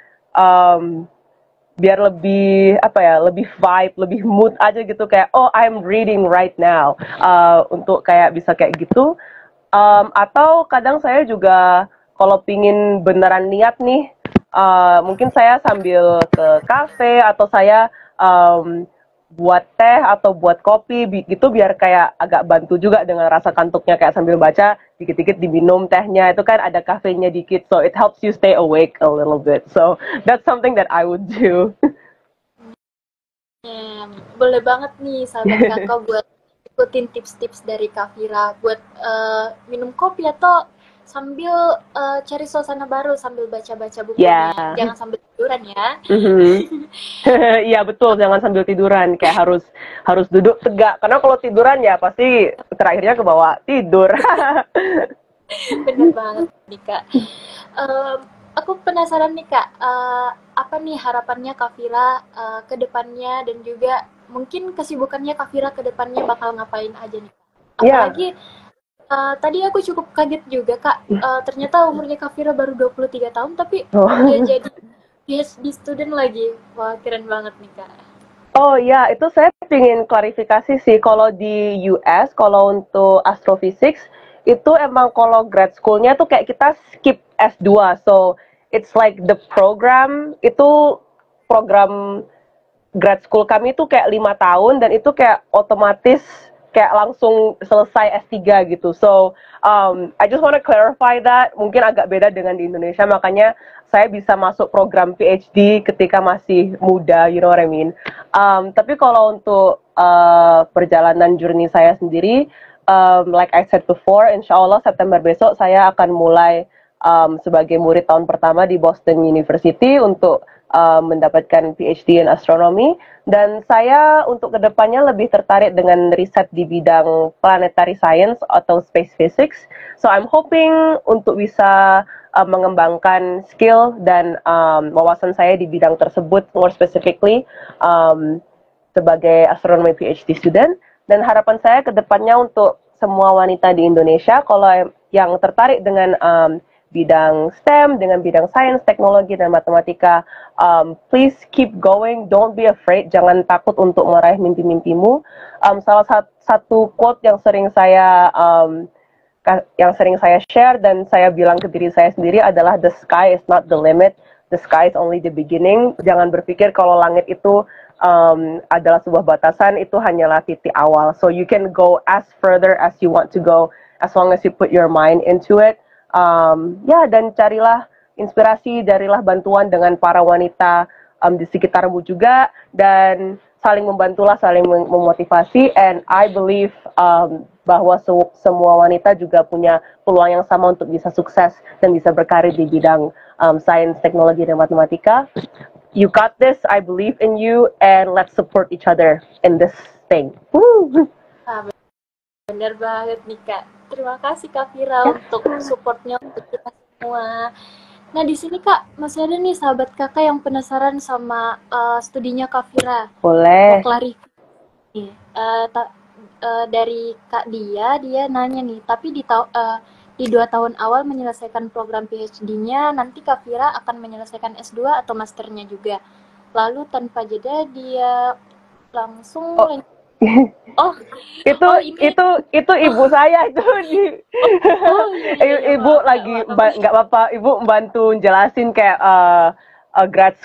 Speaker 2: biar lebih lebih vibe, lebih mood aja gitu, kayak I'm reading right now, untuk kayak bisa kayak gitu. Atau kadang saya juga kalau pingin beneran niat nih, mungkin saya sambil ke kafe atau saya buat teh atau buat kopi gitu, biar kayak agak bantu juga dengan rasa kantuknya, kayak sambil baca dikit-dikit diminum tehnya, itu kan ada kafenya dikit, so it helps you stay awake a little bit. So that's something that I would do.
Speaker 1: Boleh banget nih sahabat kakak buat ikutin tips-tips dari Kak Fira buat minum kopi atau sambil cari suasana baru sambil baca-baca bukunya. Jangan sambil tiduran ya.
Speaker 2: Iya betul, jangan sambil tiduran, kayak harus duduk tegak, karena kalau tiduran ya pasti terakhirnya ke bawah tidur.
Speaker 1: Bener banget nih Kak. Aku penasaran nih Kak, apa nih harapannya Kak Fira ke depannya, dan juga mungkin kesibukannya Kak Fira ke depannya bakal ngapain aja nih Kak? Apalagi tadi aku cukup kaget juga Kak, ternyata umurnya Kak Fira baru 23 tahun tapi udah jadi PhD student lagi. Wah, keren banget nih Kak.
Speaker 2: Oh ya, itu saya ingin klarifikasi sih, kalau di US, kalau untuk astrophysics, itu emang kalau grad school-nya tuh kayak kita skip S2, so it's like the program, itu program grad school kami tuh kayak 5 tahun, dan itu kayak otomatis kayak langsung selesai S3 gitu. So I just want to clarify that, mungkin agak beda dengan di Indonesia, makanya saya bisa masuk program PhD ketika masih muda, you know what I mean. Tapi kalau untuk perjalanan journey saya sendiri, like I said before, insya Allah September besok saya akan mulai sebagai murid tahun pertama di Boston University untuk mendapatkan PhD in astronomy, dan saya untuk kedepannya lebih tertarik dengan riset di bidang planetary science atau space physics. So I'm hoping untuk bisa mengembangkan skill dan wawasan saya di bidang tersebut, more specifically sebagai astronomy PhD student. Dan harapan saya kedepannya untuk semua wanita di Indonesia, kalau yang tertarik dengan bidang STEM, dengan bidang sains, teknologi, dan matematika, please keep going, don't be afraid, jangan takut untuk meraih mimpi-mimpimu. Salah satu quote yang sering saya share dan saya bilang ke diri saya sendiri adalah, the sky is not the limit, the sky is only the beginning. Jangan berpikir kalau langit itu adalah sebuah batasan, itu hanyalah titik awal. So you can go as further as you want to go, as long as you put your mind into it. Dan carilah inspirasi, carilah bantuan dengan para wanita di sekitarmu juga, dan saling membantulah, saling memotivasi. And I believe bahwa semua wanita juga punya peluang yang sama untuk bisa sukses dan bisa berkarir di bidang sains, teknologi, dan matematika. You got this, I believe in you, and let's support each other in this thing. Woo!
Speaker 1: Bener banget nih Kak. Terima kasih Kak Vira untuk supportnya untuk kita semua. Nah di sini Kak, masih ada nih sahabat kakak yang penasaran sama studinya Kak Vira.
Speaker 2: Boleh.
Speaker 1: Mau klarifikasi. Dari Kak dia nanya nih, tapi di 2 tahun awal menyelesaikan program PhD-nya, nanti Kak Vira akan menyelesaikan S2 atau masternya juga. Lalu tanpa jeda dia langsung
Speaker 2: itu ibu saya itu ibu lagi nggak apa-apa, ibu membantu jelasin kayak graduate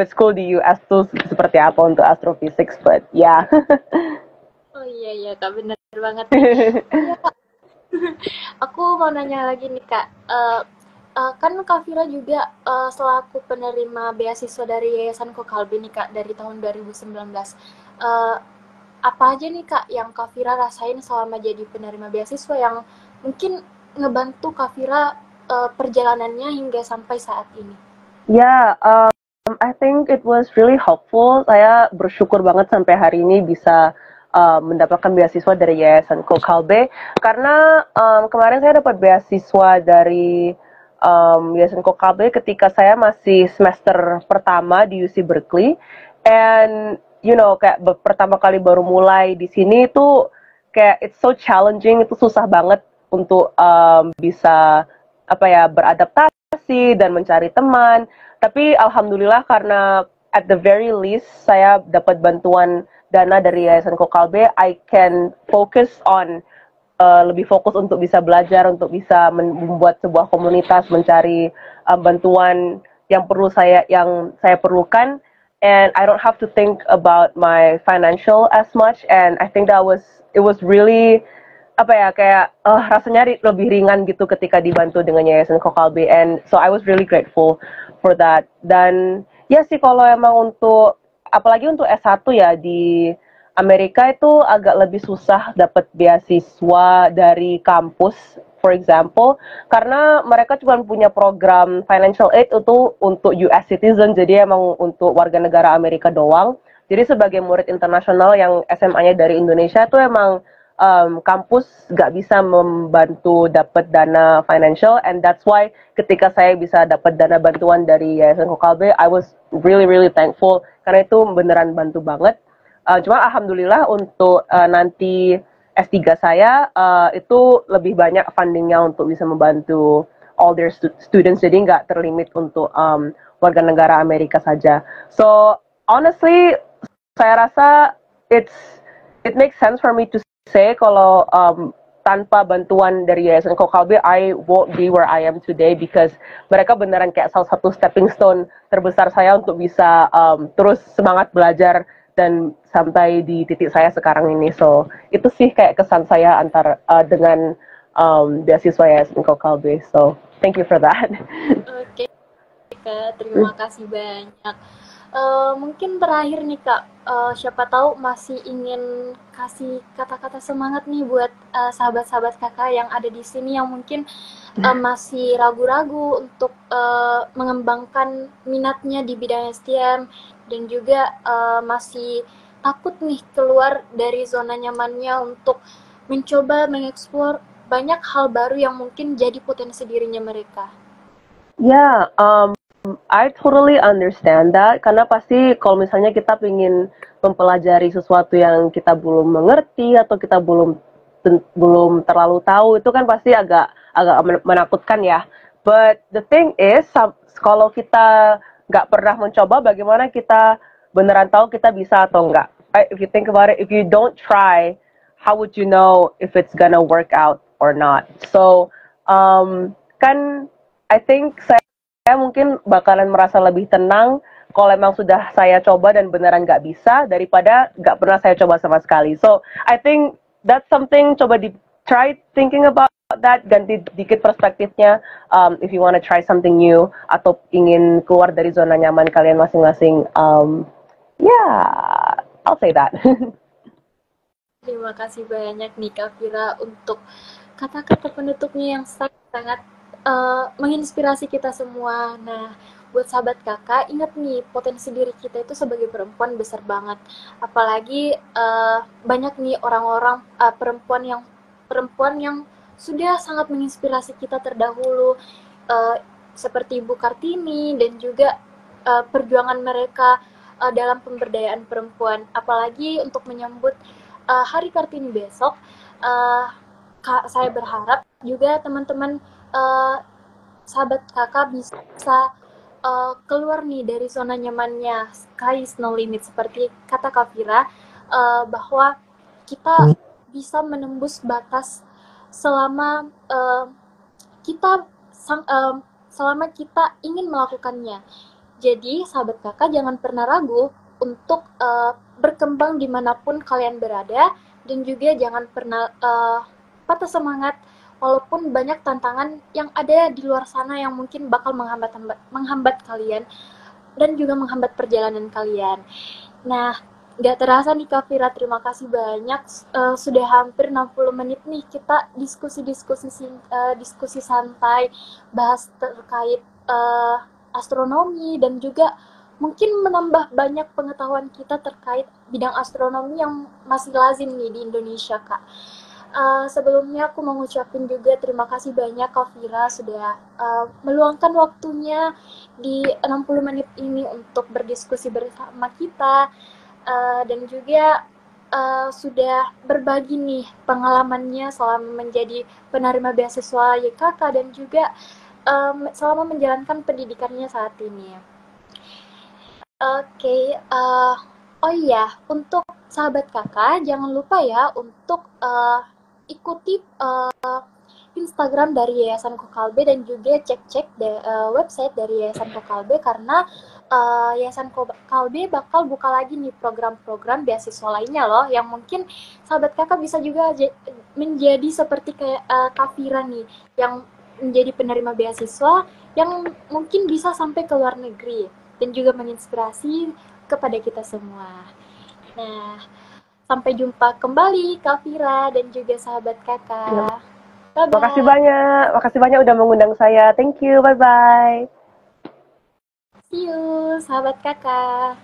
Speaker 2: school di US tuh seperti apa untuk astrophysics, but ya.
Speaker 1: Oh iya Kak, bener banget. Ya, Kak. Aku mau nanya lagi nih Kak, kan Kak Vira juga selaku penerima beasiswa dari Yayasan Kokalbe nih Kak dari tahun 2019. Apa aja nih Kak yang Kak Vira rasain selama jadi penerima beasiswa yang mungkin ngebantu Kak Vira perjalanannya hingga sampai saat ini?
Speaker 2: I think it was really helpful. Saya bersyukur banget sampai hari ini bisa mendapatkan beasiswa dari Yayasan Kokalbe, karena kemarin saya dapat beasiswa dari Yayasan Kokalbe ketika saya masih semester pertama di UC Berkeley, and kayak pertama kali baru mulai di sini itu kayak it's so challenging, itu susah banget untuk bisa beradaptasi dan mencari teman. Tapi alhamdulillah karena at the very least saya dapat bantuan dana dari Yayasan Kokalbe, I can focus on lebih fokus untuk bisa belajar, untuk bisa membuat sebuah komunitas, mencari bantuan yang saya perlukan. And I don't have to think about my financial as much, and I think it was really rasanya lebih ringan gitu ketika dibantu dengan Yayasan Kokalbe, and so I was really grateful for that. Dan ya sih, kalau emang apalagi untuk S1 ya di Amerika itu agak lebih susah dapat beasiswa dari kampus, for example, karena mereka cuma punya program financial aid itu untuk US citizen, jadi emang untuk warga negara Amerika doang. Jadi sebagai murid internasional yang SMA-nya dari Indonesia itu emang kampus gak bisa membantu dapat dana financial, and that's why ketika saya bisa dapat dana bantuan dari Yayasan Kokalbe, I was really really thankful, karena itu beneran bantu banget. Cuma alhamdulillah untuk nanti S3 saya itu lebih banyak fundingnya untuk bisa membantu all their students, jadi nggak terlimit untuk warga negara Amerika saja. So honestly, saya rasa it makes sense for me to say kalau tanpa bantuan dari Yayasan Kokalbe, I won't be where I am today, because mereka beneran kayak salah satu stepping stone terbesar saya untuk bisa terus semangat belajar dan sampai di titik saya sekarang ini. So itu sih kayak kesan saya dengan beasiswa Yayasan Kokalbe. So thank you for that.
Speaker 1: Oke, Kak, terima kasih banyak. Mungkin terakhir nih Kak, siapa tahu masih ingin kasih kata-kata semangat nih buat sahabat-sahabat kakak yang ada di sini yang mungkin masih ragu-ragu untuk mengembangkan minatnya di bidang STM, dan juga masih takut nih keluar dari zona nyamannya untuk mencoba mengeksplor banyak hal baru yang mungkin jadi potensi dirinya mereka.
Speaker 2: I totally understand that, karena pasti kalau misalnya kita ingin mempelajari sesuatu yang kita belum mengerti atau kita belum terlalu tahu, itu kan pasti agak menakutkan ya. But the thing is, kalau kita nggak pernah mencoba, bagaimana kita beneran tahu kita bisa atau enggak? If you think about it, if you don't try, how would you know if it's gonna work out or not? So, I think saya saya mungkin bakalan merasa lebih tenang kalau emang sudah saya coba dan beneran nggak bisa daripada nggak pernah saya coba sama sekali. So I think that's something, coba di try thinking about that, ganti dikit perspektifnya. If you want to try something new atau ingin keluar dari zona nyaman kalian masing-masing, yeah, I'll say that.
Speaker 1: Terima kasih banyak nih Kak Vira untuk kata-kata penutupnya yang sangat-sangat menginspirasi kita semua. Nah, buat sahabat kakak, ingat nih potensi diri kita itu sebagai perempuan besar banget. Apalagi banyak nih orang-orang perempuan yang sudah sangat menginspirasi kita terdahulu, seperti Ibu Kartini dan juga perjuangan mereka dalam pemberdayaan perempuan. Apalagi untuk menyambut Hari Kartini besok, saya berharap juga teman-teman sahabat kakak bisa keluar nih dari zona nyamannya, sky is no limit, seperti kata Kak Vira, bahwa kita bisa menembus batas selama selama kita ingin melakukannya. Jadi sahabat kakak jangan pernah ragu untuk berkembang dimanapun kalian berada, dan juga jangan pernah patah semangat walaupun banyak tantangan yang ada di luar sana yang mungkin bakal menghambat kalian dan juga menghambat perjalanan kalian. Nah, nggak terasa nih Kak Vira, terima kasih banyak. Sudah hampir 60 menit nih kita diskusi santai, bahas terkait astronomi, dan juga mungkin menambah banyak pengetahuan kita terkait bidang astronomi yang masih lazim nih di Indonesia, Kak. Sebelumnya aku mau ngucapin juga terima kasih banyak Kak Vira sudah meluangkan waktunya di 60 menit ini untuk berdiskusi bersama kita, dan juga sudah berbagi nih pengalamannya selama menjadi penerima beasiswa YKK dan juga selama menjalankan pendidikannya saat ini. Oke, oh iya, untuk sahabat kakak jangan lupa ya untuk ikuti Instagram dari Yayasan Kokalbe dan juga cek-cek website dari Yayasan Kokalbe, karena Yayasan Kokalbe bakal buka lagi nih program-program beasiswa lainnya loh, yang mungkin sahabat kakak bisa juga menjadi seperti kayak Kak Vira nih, yang menjadi penerima beasiswa yang mungkin bisa sampai ke luar negeri dan juga menginspirasi kepada kita semua. Nah, sampai jumpa kembali Kak Vira dan juga sahabat kakak. Bye-bye.
Speaker 2: Makasih banyak udah mengundang saya. Thank you, bye-bye.
Speaker 1: See you, sahabat kakak.